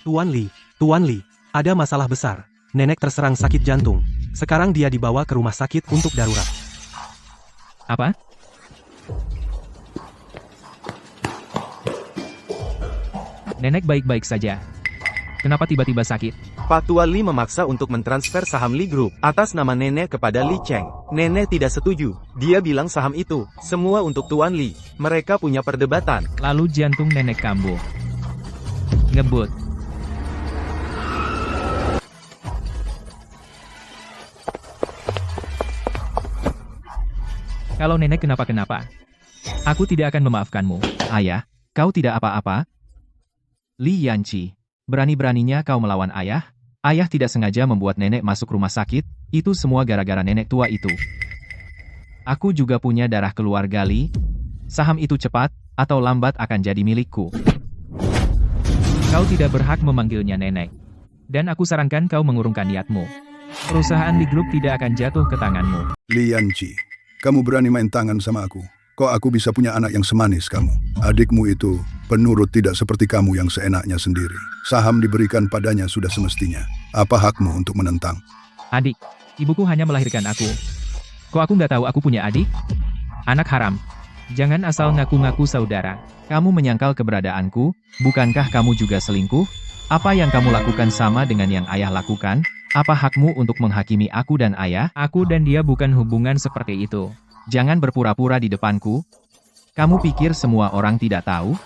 Tuan Li, ada masalah besar. Nenek terserang sakit jantung. Sekarang dia dibawa ke rumah sakit untuk darurat. Apa? Nenek baik-baik saja. Kenapa tiba-tiba sakit? Pak Tuan Li memaksa untuk mentransfer saham Li Group atas nama nenek kepada Li Cheng. Nenek tidak setuju. Dia bilang saham itu semua untuk Tuan Li. Mereka punya perdebatan. Lalu jantung nenek kambuh. Ngebut. Kalau nenek kenapa-kenapa, aku tidak akan memaafkanmu. Ayah, kau tidak apa-apa? Li Yanqi, berani-beraninya kau melawan ayah? Ayah tidak sengaja membuat nenek masuk rumah sakit, itu semua gara-gara nenek tua itu. Aku juga punya darah keluarga Li. Saham itu cepat, atau lambat akan jadi milikku. Kau tidak berhak memanggilnya nenek. Dan aku sarankan kau mengurungkan niatmu. Perusahaan Li Group tidak akan jatuh ke tanganmu. Li Yanqi, kamu berani main tangan sama aku? Kok aku bisa punya anak yang semanis kamu? Adikmu itu penurut tidak seperti kamu yang seenaknya sendiri. Saham diberikan padanya sudah semestinya. Apa hakmu untuk menentang? Adik, ibuku hanya melahirkan aku. Kok aku nggak tahu aku punya adik? Anak haram. Jangan asal ngaku-ngaku saudara. Kamu menyangkal keberadaanku, bukankah kamu juga selingkuh? Apa yang kamu lakukan sama dengan yang ayah lakukan? Apa hakmu untuk menghakimi aku dan ayah? Aku dan dia bukan hubungan seperti itu. Jangan berpura-pura di depanku. Kamu pikir semua orang tidak tahu?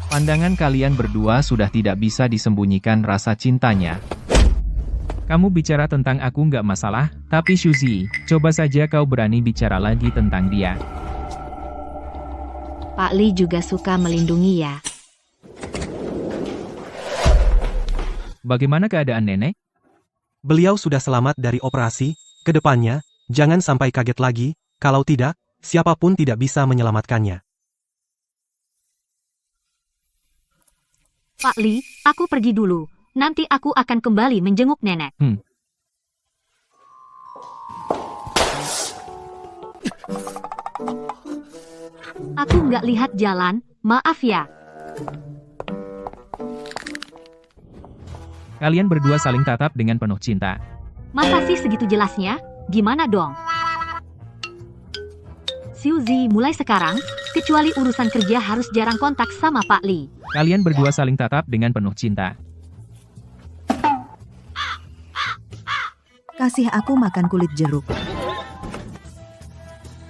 Pandangan kalian berdua sudah tidak bisa disembunyikan rasa cintanya. Kamu bicara tentang aku nggak masalah, tapi Xu Zi, coba saja kau berani bicara lagi tentang dia. Pak Li juga suka melindungi ya. Bagaimana keadaan nenek? Beliau sudah selamat dari operasi. Kedepannya, jangan sampai kaget lagi. Kalau tidak, siapapun tidak bisa menyelamatkannya. Pak Li, aku pergi dulu. Nanti aku akan kembali menjenguk nenek. Aku nggak lihat jalan, maaf ya. Kalian berdua saling tatap dengan penuh cinta. Masa sih segitu jelasnya? Gimana dong? Suzy, mulai sekarang, kecuali urusan kerja harus jarang kontak sama Pak Li. Kalian berdua saling tatap dengan penuh cinta. Kasih aku makan kulit jeruk.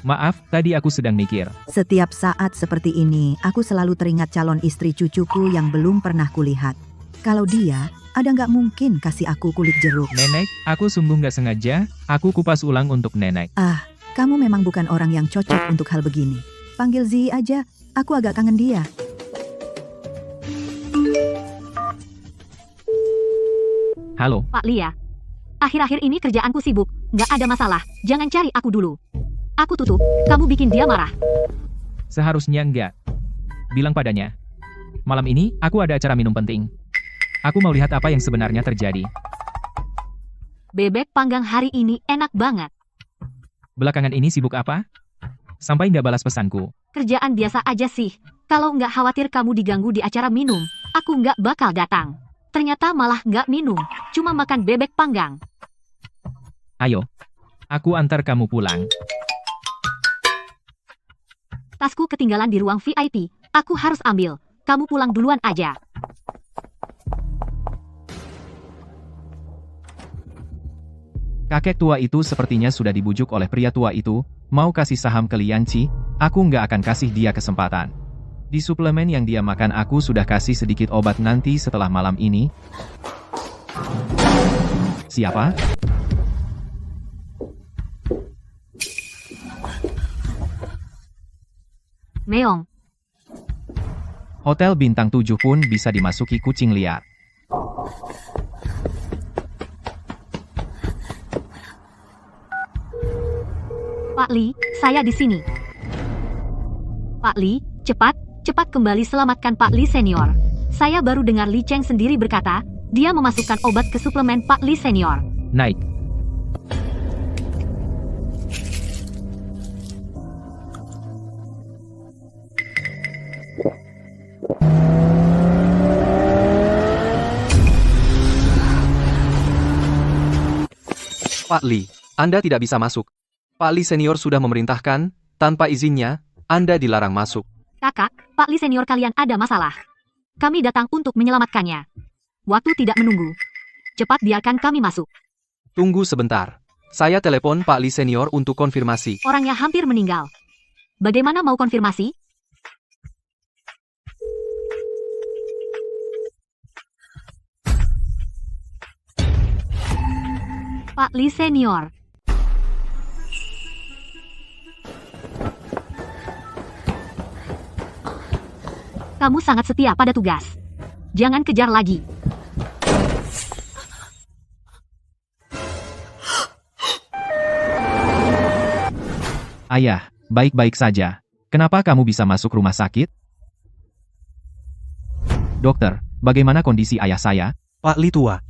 Maaf, tadi aku sedang mikir. Setiap saat seperti ini, aku selalu teringat calon istri cucuku yang belum pernah kulihat. Kalau dia, ada nggak mungkin kasih aku kulit jeruk. Nenek, aku sungguh nggak sengaja, aku kupas ulang untuk nenek. Ah, kamu memang bukan orang yang cocok untuk hal begini. Panggil Zi aja, aku agak kangen dia. Halo, Pak Li ya. Akhir-akhir ini kerjaanku sibuk, nggak ada masalah, jangan cari aku dulu. Aku tutup, kamu bikin dia marah. seharusnya enggak. Bilang padanya. Malam ini, aku ada acara minum penting. Aku mau lihat apa yang sebenarnya terjadi. Bebek panggang hari ini enak banget. Belakangan ini sibuk apa? Sampai nggak balas pesanku. Kerjaan biasa aja sih. Kalau nggak khawatir kamu diganggu di acara minum, aku nggak bakal datang. Ternyata malah nggak minum, cuma makan bebek panggang. Ayo, aku antar kamu pulang. Tasku ketinggalan di ruang VIP, aku harus ambil. Kamu pulang duluan aja. Kakek tua itu sepertinya sudah dibujuk oleh pria tua itu, mau kasih saham ke Lianci, aku nggak akan kasih dia kesempatan. Di suplemen yang dia makan aku sudah kasih sedikit obat nanti setelah malam ini. Siapa? Meong. Hotel bintang 7 pun bisa dimasuki kucing liar. Pak Li, saya di sini. Pak Li, cepat kembali selamatkan Pak Li senior. Saya baru dengar Li Cheng sendiri berkata, dia memasukkan obat ke suplemen Pak Li senior. Naik. Pak Li, Anda tidak bisa masuk. Pak Li senior sudah memerintahkan, tanpa izinnya, Anda dilarang masuk. Kakak, Pak Li senior kalian ada masalah. Kami datang untuk menyelamatkannya. Waktu tidak menunggu. Cepat biarkan kami masuk. Tunggu sebentar. Saya telepon Pak Li senior untuk konfirmasi. Orangnya hampir meninggal. Bagaimana mau konfirmasi? Pak Li senior. Kamu sangat setia pada tugas. Jangan kejar lagi. Ayah, baik-baik saja. Kenapa kamu bisa masuk rumah sakit? Dokter, bagaimana kondisi ayah saya? Pak Li tua.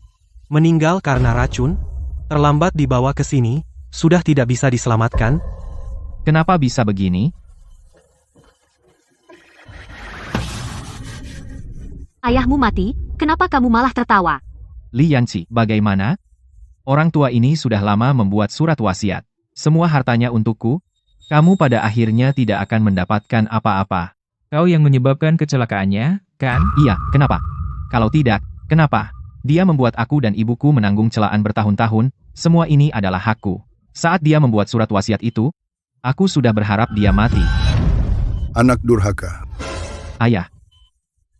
Meninggal karena racun? Terlambat dibawa ke sini? Sudah tidak bisa diselamatkan? Kenapa bisa begini? Ayahmu mati, kenapa kamu malah tertawa? Li Yanci, bagaimana? Orang tua ini sudah lama membuat surat wasiat. Semua hartanya untukku. Kamu pada akhirnya tidak akan mendapatkan apa-apa. Kau yang menyebabkan kecelakaannya, kan? Iya, kenapa? Kalau tidak, kenapa? Dia membuat aku dan ibuku menanggung celaan bertahun-tahun, semua ini adalah hakku. Saat dia membuat surat wasiat itu, aku sudah berharap dia mati. Anak durhaka. Ayah,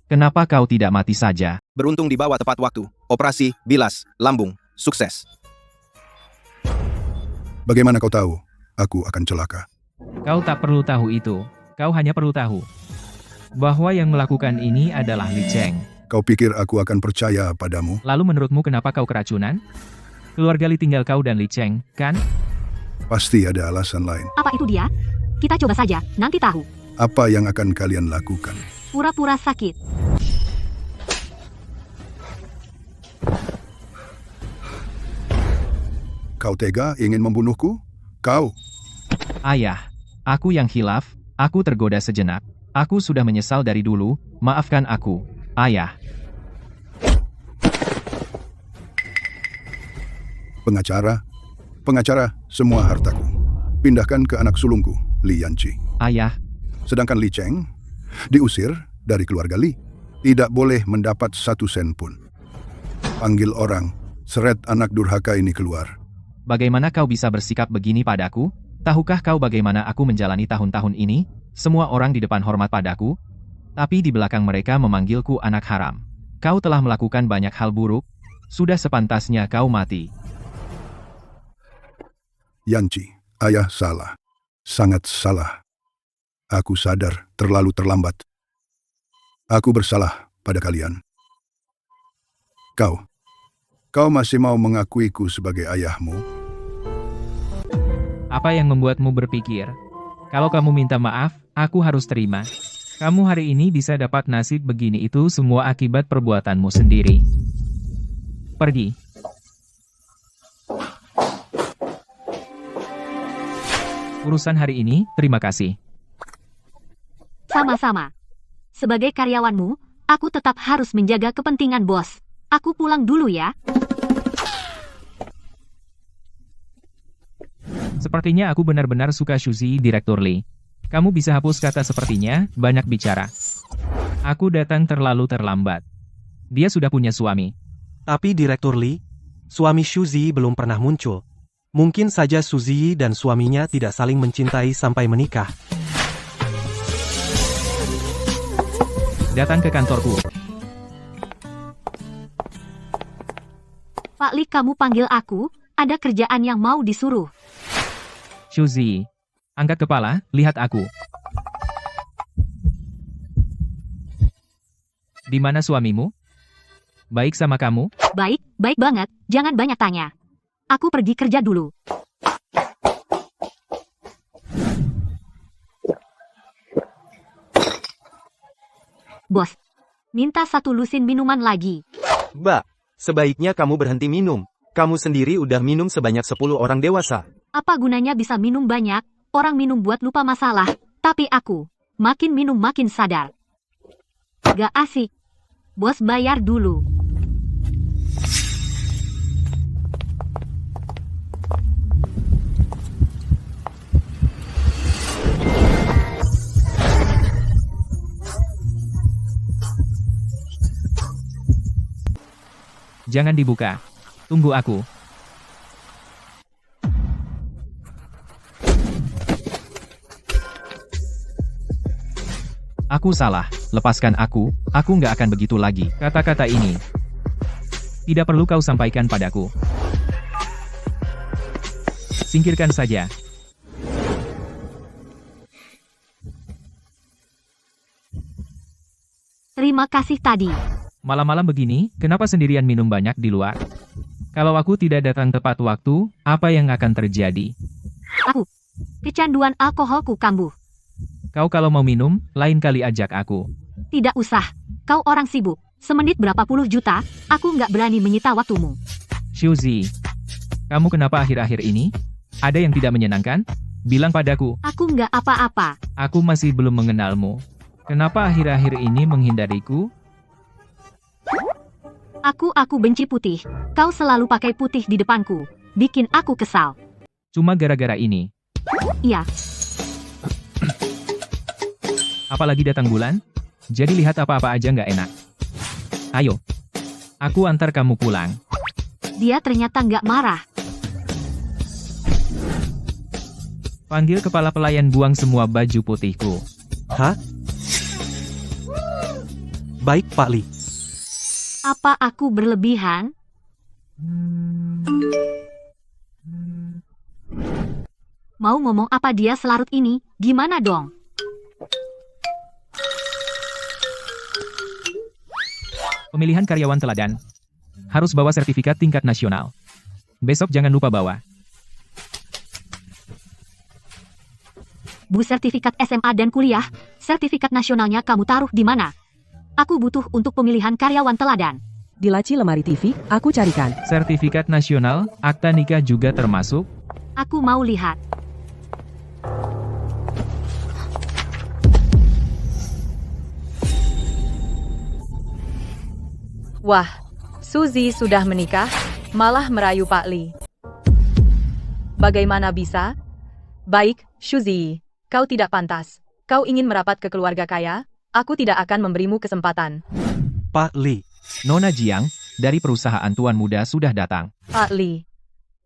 kenapa kau tidak mati saja? Beruntung dibawa tepat waktu. Operasi, bilas, lambung, sukses. Bagaimana kau tahu? Aku akan celaka. Kau tak perlu tahu itu. Kau hanya perlu tahu bahwa yang melakukan ini adalah Li Cheng. Kau pikir aku akan percaya padamu? Lalu menurutmu kenapa kau keracunan? Keluarga Li tinggal kau dan Li Cheng, kan? Pasti ada alasan lain. Apa itu dia? Kita coba saja, nanti tahu. Apa yang akan kalian lakukan? Pura-pura sakit. Kau tega ingin membunuhku? Kau, Ayah, aku yang hilaf, aku tergoda sejenak. Aku sudah menyesal dari dulu, maafkan aku, Ayah. pengacara, semua hartaku. Pindahkan ke anak sulungku, Li Yanqi. Ayah, Sedangkan Li Cheng diusir dari keluarga Li. Tidak boleh mendapat 1 sen pun. Panggil orang, seret anak durhaka ini keluar. bagaimana kau bisa bersikap begini padaku? Tahukah kau bagaimana aku menjalani tahun-tahun ini? Semua orang di depan hormat padaku, tapi di belakang mereka memanggilku anak haram. Kau telah melakukan banyak hal buruk, sudah sepantasnya kau mati. Yanqi, ayah salah. Sangat salah. Aku sadar terlalu terlambat. Aku bersalah pada kalian. Kau masih mau mengakuiku sebagai ayahmu? Apa yang membuatmu berpikir? Kalau kamu minta maaf, aku harus terima. Kamu hari ini bisa dapat nasib begini itu semua akibat perbuatanmu sendiri. Pergi. Urusan hari ini, terima kasih. Sama-sama. Sebagai karyawanmu, aku tetap harus menjaga kepentingan bos. Aku pulang dulu ya. Sepertinya aku benar-benar suka Shuzi, Direktur Lee. Kamu bisa hapus kata sepertinya, banyak bicara. Aku datang terlalu terlambat. Dia sudah punya suami. Tapi Direktur Lee, suami Shuzi belum pernah muncul. Mungkin saja Shuzi dan suaminya tidak saling mencintai sampai menikah. Datang ke kantorku. Pak Lee, kamu panggil aku, ada kerjaan yang mau disuruh. Shuzi, angkat kepala, lihat aku. Di mana suamimu? Baik sama kamu? Baik, baik banget, jangan banyak tanya. Aku pergi kerja dulu. Bos, minta 1 lusin minuman lagi. Mbak, sebaiknya kamu berhenti minum. Kamu sendiri udah minum sebanyak 10 orang dewasa. Apa gunanya bisa minum banyak, orang minum buat lupa masalah, tapi aku, makin minum makin sadar. Gak asik. Bos bayar dulu. Jangan dibuka. Tunggu aku. Aku salah, lepaskan aku nggak akan begitu lagi. Kata-kata ini tidak perlu kau sampaikan padaku. Singkirkan saja. Terima kasih tadi. Malam-malam begini, kenapa sendirian minum banyak di luar? Kalau aku tidak datang tepat waktu, apa yang akan terjadi? Aku, kecanduan alkoholku kambuh. Kau kalau mau minum, lain kali ajak aku. Tidak usah, kau orang sibuk. Semenit berapa puluh juta, aku nggak berani menyita waktumu. Shuzi, kamu kenapa akhir-akhir ini? Ada yang tidak menyenangkan? Bilang padaku. Aku nggak apa-apa. Aku masih belum mengenalmu. Kenapa akhir-akhir ini menghindariku? Aku benci putih. Kau selalu pakai putih di depanku. Bikin aku kesal. Cuma gara-gara ini. Iya. Apalagi datang bulan, jadi lihat apa-apa aja nggak enak. Ayo, aku antar kamu pulang. Dia ternyata nggak marah. Panggil kepala pelayan buang semua baju putihku. Hah? Baik, Pak Lee. Apa aku berlebihan? Mau ngomong apa dia selarut ini? Gimana dong? Pemilihan karyawan teladan. Harus bawa sertifikat tingkat nasional. Besok jangan lupa bawa. Bu, sertifikat SMA dan kuliah, sertifikat nasionalnya kamu taruh di mana? Aku butuh untuk pemilihan karyawan teladan. Di laci lemari TV, aku carikan. Sertifikat nasional, akta nikah juga termasuk. Aku mau lihat. Wah, Suzy sudah menikah, malah merayu Pak Li. Bagaimana bisa? Baik, Suzy, kau tidak pantas. Kau ingin merapat ke keluarga kaya? Aku tidak akan memberimu kesempatan. Pak Li, Nona Jiang, dari perusahaan Tuan Muda sudah datang. Pak Li,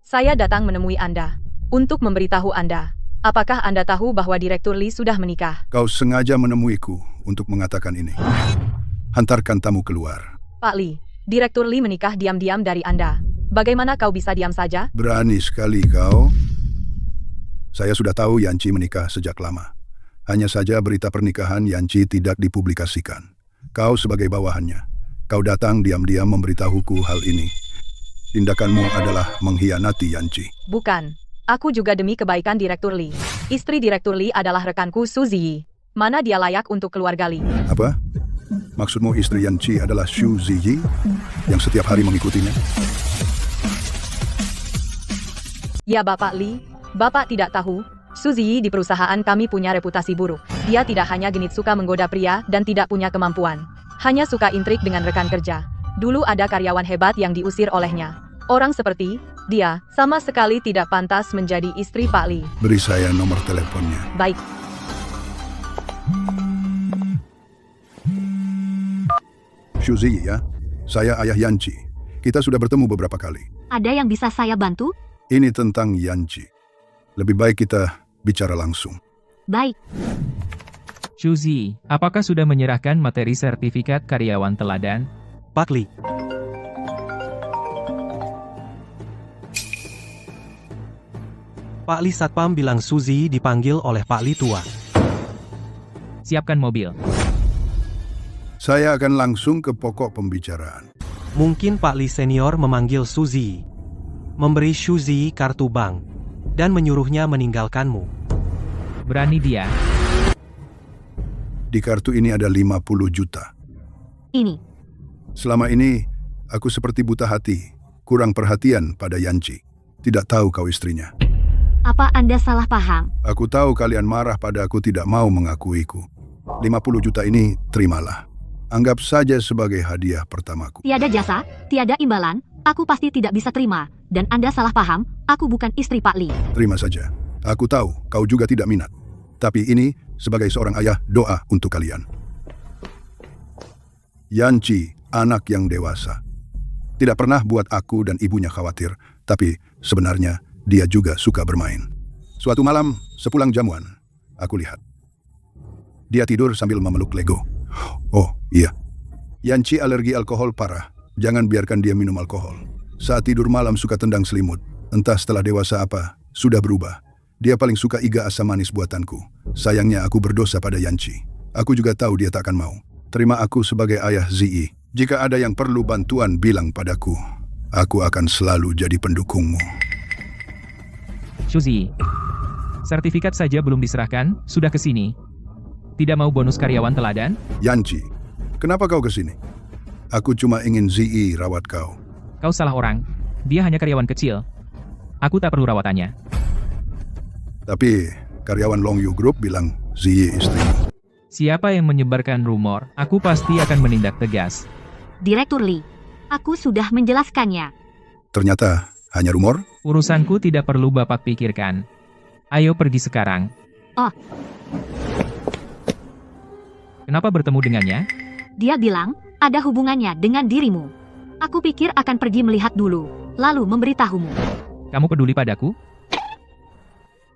saya datang menemui Anda untuk memberitahu Anda. Apakah Anda tahu bahwa Direktur Li sudah menikah? Kau sengaja menemuiku untuk mengatakan ini. Hantarkan tamu keluar. Pak Li, Direktur Li menikah diam-diam dari Anda. Bagaimana kau bisa diam saja? Berani sekali kau. Saya sudah tahu Yanci menikah sejak lama. Hanya saja berita pernikahan Yanci tidak dipublikasikan. Kau sebagai bawahannya. Kau datang diam-diam memberitahuku hal ini. Tindakanmu adalah mengkhianati Yanci. Bukan. Aku juga demi kebaikan Direktur Li. Istri Direktur Li adalah rekanku Suzy. Mana dia layak untuk keluarga Li? Apa? Maksudmu istri Yanci adalah Xu Ziyi yang setiap hari mengikutinya? Ya Bapak Li, Bapak tidak tahu, Suzy di perusahaan kami punya reputasi buruk. Dia tidak hanya genit suka menggoda pria dan tidak punya kemampuan. Hanya suka intrik dengan rekan kerja. Dulu ada karyawan hebat yang diusir olehnya. Orang seperti dia sama sekali tidak pantas menjadi istri Pak Li. Beri saya nomor teleponnya. Baik. Xu Ziyi ya, saya ayah Yanci. Kita sudah bertemu beberapa kali. Ada yang bisa saya bantu? Ini tentang Yanci. Lebih baik kita bicara langsung. Baik. Suzy, apakah sudah menyerahkan materi sertifikat karyawan teladan? Pak Li. Pak Li Satpam bilang Suzy dipanggil oleh Pak Li tua. Siapkan mobil. Saya akan langsung ke pokok pembicaraan. Mungkin Pak Li senior memanggil Suzy, memberi Suzy kartu bank, dan menyuruhnya meninggalkanmu. Berani dia. Di kartu ini ada 50 juta. Ini. Selama ini, aku seperti buta hati, kurang perhatian pada Yanci. Tidak tahu kau istrinya. Apa Anda salah paham? Aku tahu kalian marah pada aku tidak mau mengakuiku. 50 juta ini terimalah. Anggap saja sebagai hadiah pertamaku. Tiada jasa, tiada imbalan, aku pasti tidak bisa terima. Dan Anda salah paham, aku bukan istri Pak Li. Terima saja. Aku tahu kau juga tidak minat. Tapi ini, sebagai seorang ayah, doa untuk kalian. Yanci, anak yang dewasa. Tidak pernah buat aku dan ibunya khawatir. Tapi sebenarnya, dia juga suka bermain. Suatu malam, sepulang jamuan, aku lihat. Dia tidur sambil memeluk Lego. Oh, iya. Yanci alergi alkohol parah. Jangan biarkan dia minum alkohol. Saat tidur malam suka tendang selimut. Entah setelah dewasa apa, sudah berubah. Dia paling suka iga asam manis buatanku. Sayangnya aku berdosa pada Yanci. Aku juga tahu dia tak akan mau. Terima aku sebagai ayah Ziyi. Jika ada yang perlu bantuan, bilang padaku. Aku akan selalu jadi pendukungmu. Suzy, sertifikat saja belum diserahkan, sudah ke sini. Tidak mau bonus karyawan teladan? Yanci, kenapa kau ke sini? Aku cuma ingin Ziyi rawat kau. Kau salah orang. Dia hanya karyawan kecil. Aku tak perlu rawatannya. Tapi karyawan Longyu Group bilang Ziyi istrimu. Siapa yang menyebarkan rumor, aku pasti akan menindak tegas. Direktur Li, aku sudah menjelaskannya. Ternyata hanya rumor? Urusanku tidak perlu Bapak pikirkan. Ayo pergi sekarang. Oh. Kenapa bertemu dengannya? Dia bilang, ada hubungannya dengan dirimu. Aku pikir akan pergi melihat dulu, lalu memberitahumu. Kamu peduli padaku?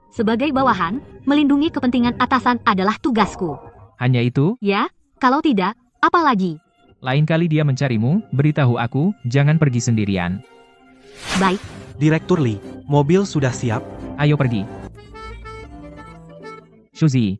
Sebagai bawahan, melindungi kepentingan atasan adalah tugasku. Hanya itu? Ya, kalau tidak, apa lagi? Lain kali dia mencarimu, beritahu aku, jangan pergi sendirian. Baik. Direktur Li, mobil sudah siap? Ayo pergi. Suzy,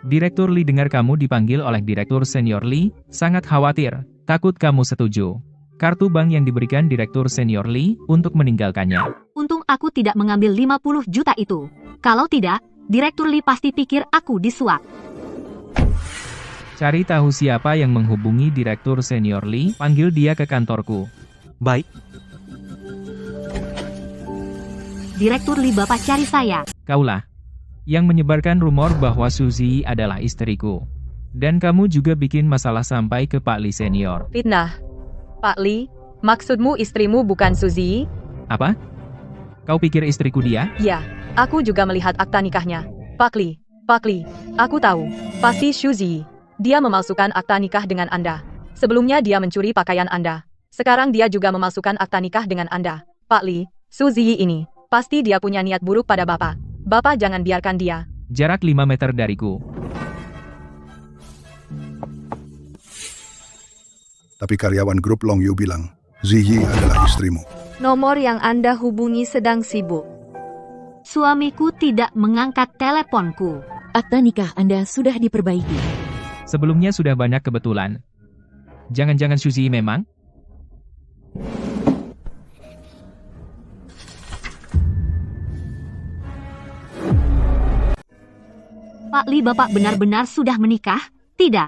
Direktur Li dengar kamu dipanggil oleh Direktur Senior Li, sangat khawatir, takut kamu setuju. Kartu bank yang diberikan Direktur Senior Li untuk meninggalkannya. Untung aku tidak mengambil 50 juta itu. Kalau tidak, Direktur Li pasti pikir aku disuap. Cari tahu siapa yang menghubungi Direktur Senior Lee, panggil dia ke kantorku. Baik, Direktur Lee, Bapak cari saya. Kaulah yang menyebarkan rumor bahwa Suzy adalah istriku. Dan kamu juga bikin masalah sampai ke Pak Lee Senior. Fitnah. Pak Lee, maksudmu istrimu bukan Suzy? Apa? Kau pikir istriku dia? Ya, aku juga melihat akta nikahnya. Pak Lee, aku tahu. Pasti Suzy. Dia memalsukan akta nikah dengan Anda. Sebelumnya dia mencuri pakaian Anda. Sekarang dia juga memalsukan akta nikah dengan Anda. Pak Lee, Suzy ini, pasti dia punya niat buruk pada Bapak. Bapak jangan biarkan dia. Jarak 5 meter dariku. Tapi karyawan grup Long Yu bilang, Ziyi adalah istrimu. Nomor yang Anda hubungi sedang sibuk. Suamiku tidak mengangkat teleponku. Akta nikah Anda sudah diperbaiki. Sebelumnya sudah banyak kebetulan. Jangan-jangan Suzy memang? Pak Lee, Bapak benar-benar sudah menikah? Tidak.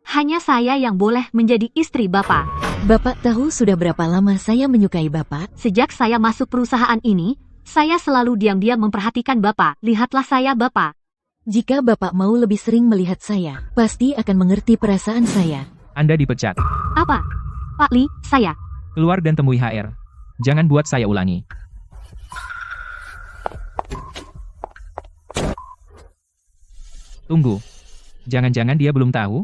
Hanya saya yang boleh menjadi istri Bapak. Bapak tahu sudah berapa lama saya menyukai Bapak? Sejak saya masuk perusahaan ini, saya selalu diam-diam memperhatikan Bapak. Lihatlah saya, Bapak. Jika Bapak mau lebih sering melihat saya, pasti akan mengerti perasaan saya. Anda dipecat. Apa? Pak Lee, saya. Keluar dan temui HR. Jangan buat saya ulangi. Tunggu. Jangan-jangan dia belum tahu?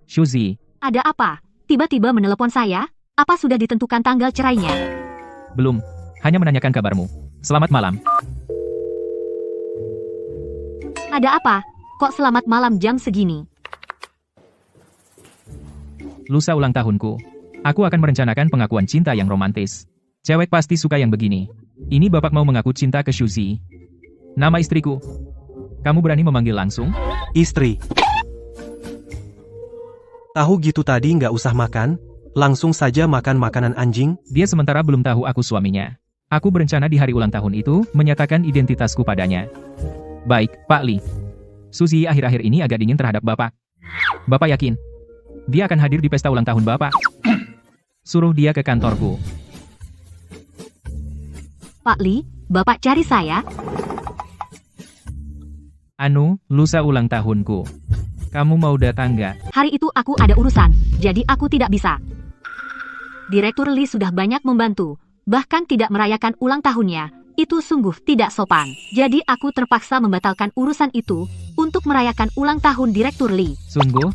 Suzy. Ada apa? Tiba-tiba menelepon saya? Apa sudah ditentukan tanggal cerainya? Belum. Hanya menanyakan kabarmu. Selamat malam. Ada apa? Kok selamat malam jam segini? Lusa ulang tahunku. Aku akan merencanakan pengakuan cinta yang romantis. Cewek pasti suka yang begini. Ini Bapak mau mengaku cinta ke Suzy. Nama istriku. Kamu berani memanggil langsung? istri. Tahu gitu tadi nggak usah makan, langsung saja makan makanan anjing. Dia sementara belum tahu aku suaminya. Aku berencana di hari ulang tahun itu, menyatakan identitasku padanya. Baik, Pak Lee. Suzy akhir-akhir ini agak dingin terhadap Bapak. Bapak yakin? Dia akan hadir di pesta ulang tahun Bapak. Suruh dia ke kantorku. Pak Lee, Bapak cari saya? Anu, lusa ulang tahunku. Kamu mau datang nggak? Hari itu aku ada urusan, jadi aku tidak bisa. Direktur Lee sudah banyak membantu, bahkan tidak merayakan ulang tahunnya. Itu sungguh tidak sopan. Jadi aku terpaksa membatalkan urusan itu untuk merayakan ulang tahun Direktur Lee. Sungguh?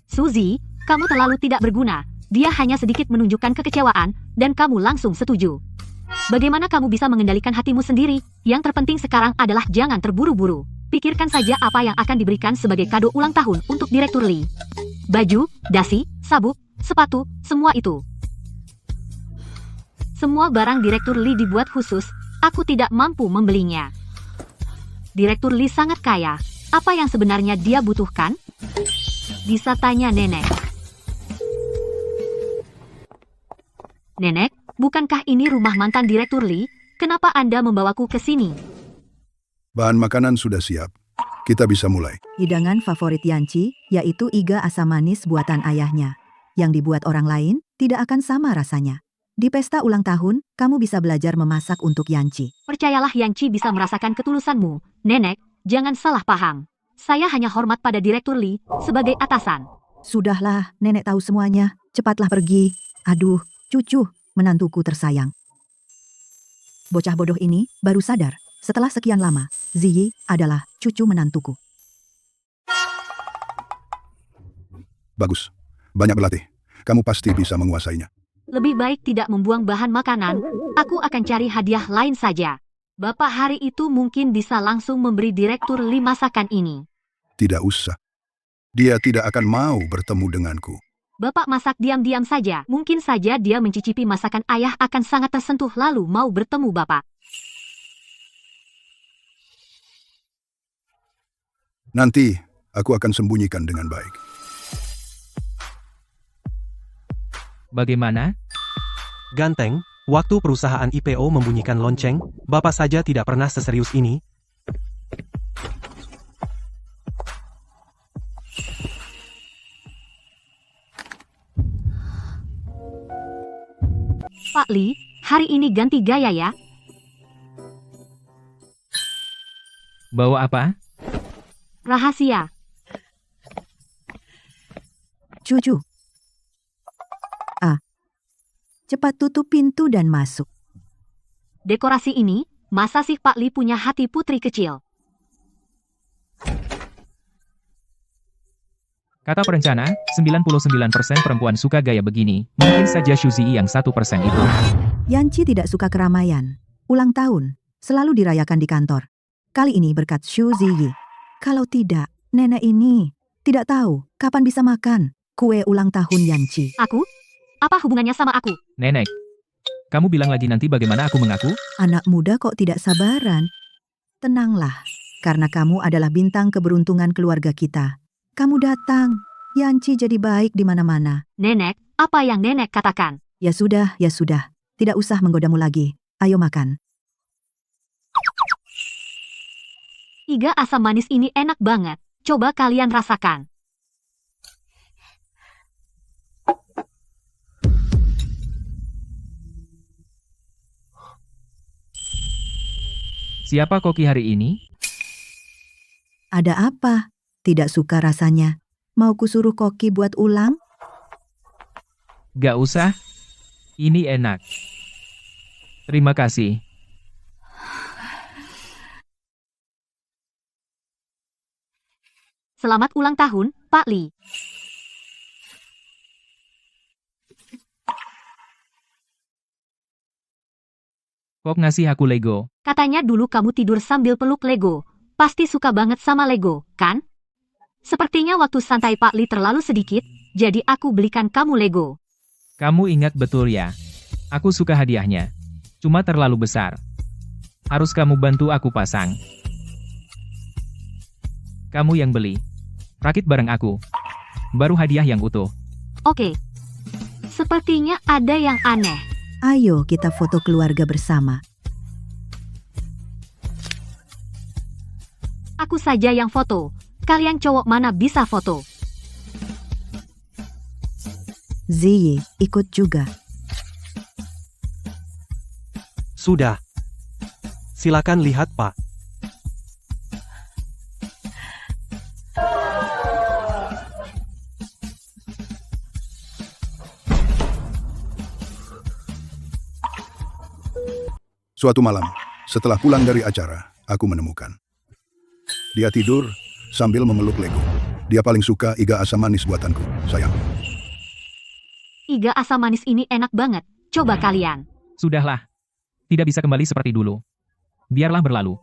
Suzy, kamu terlalu tidak berguna. Dia hanya sedikit menunjukkan kekecewaan, dan kamu langsung setuju. Bagaimana kamu bisa mengendalikan hatimu sendiri? Yang terpenting sekarang adalah jangan terburu-buru. Pikirkan saja apa yang akan diberikan sebagai kado ulang tahun untuk Direktur Lee. Baju, dasi, sabuk, sepatu, semua itu. Semua barang Direktur Lee dibuat khusus, aku tidak mampu membelinya. Direktur Lee sangat kaya, apa yang sebenarnya dia butuhkan? Bisa tanya Nenek. Nenek, bukankah ini rumah mantan Direktur Lee? Kenapa Anda membawaku ke sini? Bahan makanan sudah siap. Kita bisa mulai. Hidangan favorit Yanci, yaitu iga asam manis buatan ayahnya. Yang dibuat orang lain, tidak akan sama rasanya. Di pesta ulang tahun, kamu bisa belajar memasak untuk Yanci. Percayalah Yanci bisa merasakan ketulusanmu. Nenek, jangan salah paham. Saya hanya hormat pada Direktur Lee sebagai atasan. Sudahlah, nenek tahu semuanya. Cepatlah pergi. Aduh, cucu, menantuku tersayang. Bocah bodoh ini baru sadar. Setelah sekian lama, Ziyi adalah cucu menantuku. Bagus. Banyak berlatih. Kamu pasti bisa menguasainya. Lebih baik tidak membuang bahan makanan. Aku akan cari hadiah lain saja. Bapak hari itu mungkin bisa langsung memberi Direktur Lee masakan ini. Tidak usah. Dia tidak akan mau bertemu denganku. Bapak masak diam-diam saja. Mungkin saja dia mencicipi masakan ayah akan sangat tersentuh lalu mau bertemu Bapak. Nanti, aku akan sembunyikan dengan baik. Bagaimana? Ganteng, waktu perusahaan IPO membunyikan lonceng, Bapak saja tidak pernah seserius ini. Pak Li, hari ini ganti gaya ya. Bawa apa? Rahasia. Cucu. Cepat tutup pintu dan masuk. Dekorasi ini, masa sih Pak Li punya hati putri kecil? Kata perencana, 99% perempuan suka gaya begini. Mungkin saja Shu Ziyi yang 1% itu. Yanci tidak suka keramaian. Ulang tahun selalu dirayakan di kantor. Kali ini berkat Shu Ziyi. Kalau tidak, nenek ini tidak tahu kapan bisa makan kue ulang tahun Yanci. Aku? Apa hubungannya sama aku? Nenek, kamu bilang lagi nanti bagaimana aku mengaku? Anak muda kok tidak sabaran? Tenanglah, karena kamu adalah bintang keberuntungan keluarga kita. Kamu datang, Yanci jadi baik di mana-mana. Nenek, apa yang nenek katakan? Ya sudah, tidak usah menggodamu lagi. Ayo makan. Iga asam manis ini enak banget. Coba kalian rasakan. Siapa koki hari ini? Ada apa? Tidak suka rasanya. Mau kusuruh koki buat ulang? Gak usah. Ini enak. Terima kasih. Selamat ulang tahun, Pak Li. Kok ngasih aku Lego? Katanya dulu kamu tidur sambil peluk Lego. Pasti suka banget sama Lego, kan? Sepertinya waktu santai Pak Li terlalu sedikit, jadi aku belikan kamu Lego. Kamu ingat betul ya? Aku suka hadiahnya. Cuma terlalu besar. Harus kamu bantu aku pasang. Kamu yang beli. Rakit bareng aku. Baru hadiah yang utuh. Oke. Sepertinya ada yang aneh. Ayo kita foto keluarga bersama. Aku saja yang foto. Kalian cowok mana bisa foto? Ziyi, ikut juga. Sudah. Silakan lihat, Pak. Suatu malam, setelah pulang dari acara, aku menemukan. Dia tidur sambil memeluk Lego. Dia paling suka iga asam manis buatanku, sayang. Iga asam manis ini enak banget. Coba kalian. Sudahlah. Tidak bisa kembali seperti dulu. Biarlah berlalu.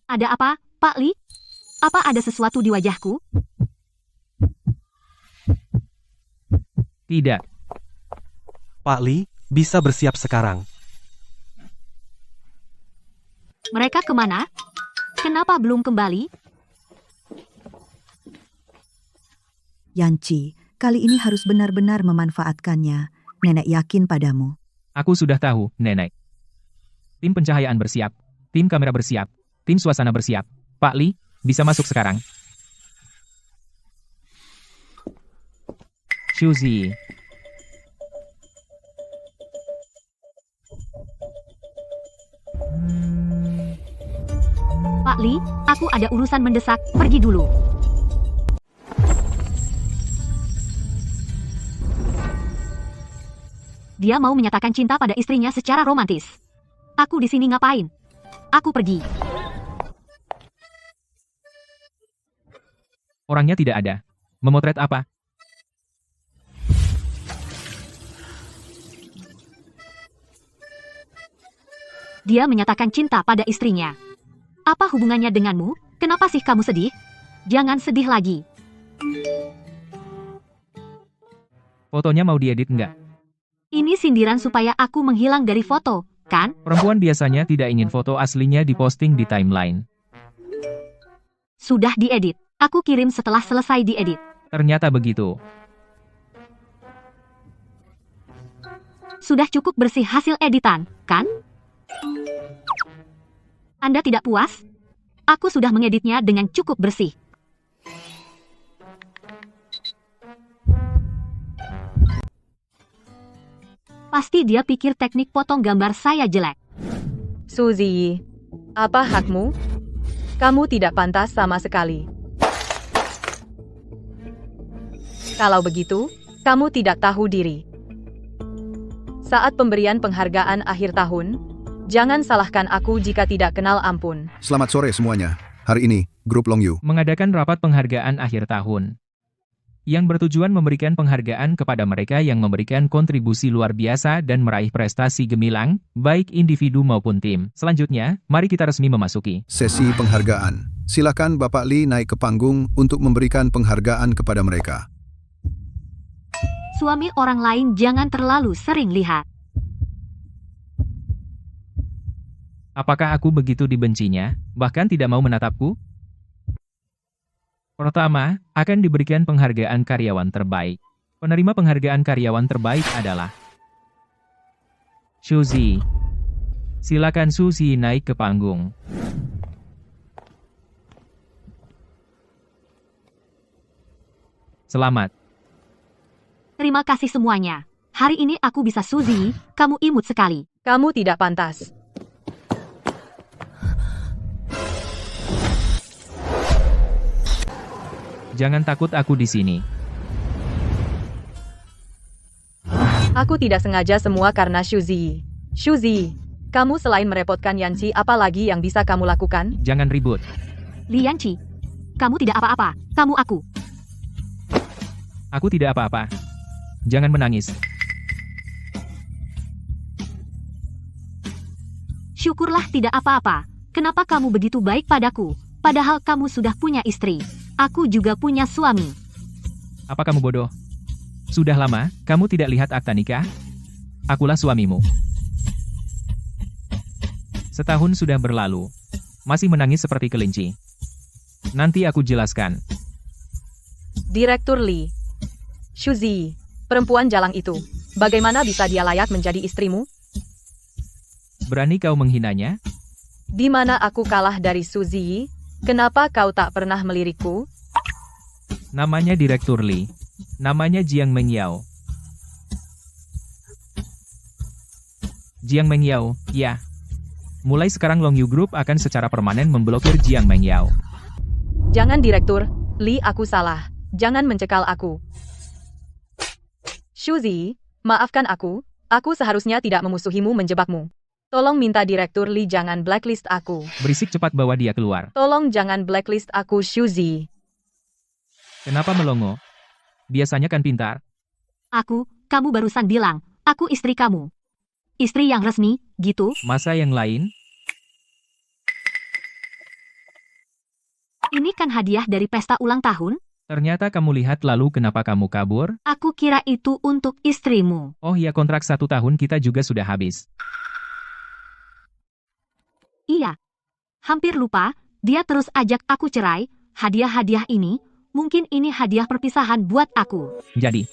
Ada apa, Pak Li? Apa ada sesuatu di wajahku? Tidak. Pak Li, bisa bersiap sekarang. Mereka kemana? Kenapa belum kembali? Yanci, kali ini harus benar-benar memanfaatkannya. Nenek yakin padamu. Aku sudah tahu, Nenek. Tim pencahayaan bersiap. Tim kamera bersiap. Tim suasana bersiap. Pak Li, bisa masuk sekarang. Shu Ziyi. Pak Li, aku ada urusan mendesak. Pergi dulu. Dia mau menyatakan cinta pada istrinya secara romantis. Aku di sini ngapain? Aku pergi. Orangnya tidak ada. Memotret apa? Dia menyatakan cinta pada istrinya. Apa hubungannya denganmu? Kenapa sih kamu sedih? Jangan sedih lagi. Fotonya mau diedit nggak? Ini sindiran supaya aku menghilang dari foto, kan? Perempuan biasanya tidak ingin foto aslinya diposting di timeline. Sudah diedit. Aku kirim setelah selesai diedit. Ternyata begitu. Sudah cukup bersih hasil editan, kan? Anda tidak puas? Aku sudah mengeditnya dengan cukup bersih. Pasti dia pikir teknik potong gambar saya jelek. Suzy, apa hakmu? Kamu tidak pantas sama sekali. Kalau begitu, kamu tidak tahu diri. Saat pemberian penghargaan akhir tahun, jangan salahkan aku jika tidak kenal ampun. Selamat sore semuanya. Hari ini, grup Longyu Mengadakan rapat penghargaan akhir tahun yang bertujuan memberikan penghargaan kepada mereka yang memberikan kontribusi luar biasa dan meraih prestasi gemilang, baik individu maupun tim. Selanjutnya, mari kita resmi memasuki sesi penghargaan. Silakan Bapak Lee naik ke panggung untuk memberikan penghargaan kepada mereka. Suami orang lain jangan terlalu sering lihat. Apakah aku begitu dibencinya, bahkan tidak mau menatapku? Pertama, akan diberikan penghargaan karyawan terbaik. Penerima penghargaan karyawan terbaik adalah Suzy. Silakan Suzy naik ke panggung. Selamat. Terima kasih semuanya. Hari ini aku bisa Suzy, kamu imut sekali. Kamu tidak pantas. Jangan takut aku di sini. Aku tidak sengaja semua karena Suzy. Suzy, kamu selain merepotkan Yancy, apa lagi yang bisa kamu lakukan? Jangan ribut. Lianci, kamu tidak apa-apa, kamu aku. Aku tidak apa-apa. Jangan menangis. Syukurlah tidak apa-apa. Kenapa kamu begitu baik padaku? Padahal kamu sudah punya istri. Aku juga punya suami. Apa kamu bodoh? Sudah lama, kamu tidak lihat akta nikah? Akulah suamimu. Setahun sudah berlalu. Masih menangis seperti kelinci. Nanti aku jelaskan. Direktur Lee. Suzy, perempuan jalang itu. Bagaimana bisa dia layak menjadi istrimu? Berani kau menghinanya? Di mana aku kalah dari Suzy? Kenapa kau tak pernah melirikku? Namanya Direktur Lee. Namanya Jiang Mengyao. Jiang Mengyao, ya. Mulai sekarang Longyu Group akan secara permanen memblokir Jiang Mengyao. Jangan Direktur Lee, aku salah. Jangan mencekal aku. Suzy, maafkan aku. Aku seharusnya tidak memusuhimu, menjebakmu. Tolong minta Direktur Lee jangan blacklist aku. Berisik, cepat bawa dia keluar. Tolong jangan blacklist aku, Suzy. Kenapa melongo? Biasanya kan pintar. Kamu barusan bilang, aku istri kamu. Istri yang resmi, gitu? Masa yang lain? Ini kan hadiah dari pesta ulang tahun? Ternyata kamu lihat, lalu kenapa kamu kabur? Aku kira itu untuk istrimu. Oh ya, kontrak 1 tahun kita juga sudah habis. Iya. Hampir lupa, dia terus ajak aku cerai. Hadiah-hadiah ini, mungkin ini hadiah perpisahan buat aku. Jadi,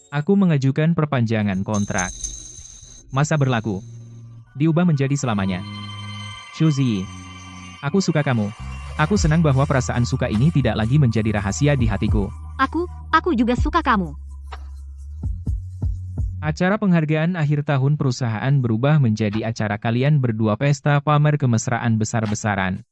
aku mengajukan perpanjangan kontrak. Masa berlaku diubah menjadi selamanya. Suzy, aku suka kamu. Aku senang bahwa perasaan suka ini tidak lagi menjadi rahasia di hatiku. Aku juga suka kamu. Acara penghargaan akhir tahun perusahaan berubah menjadi acara kalian berdua pesta pamer kemesraan besar-besaran.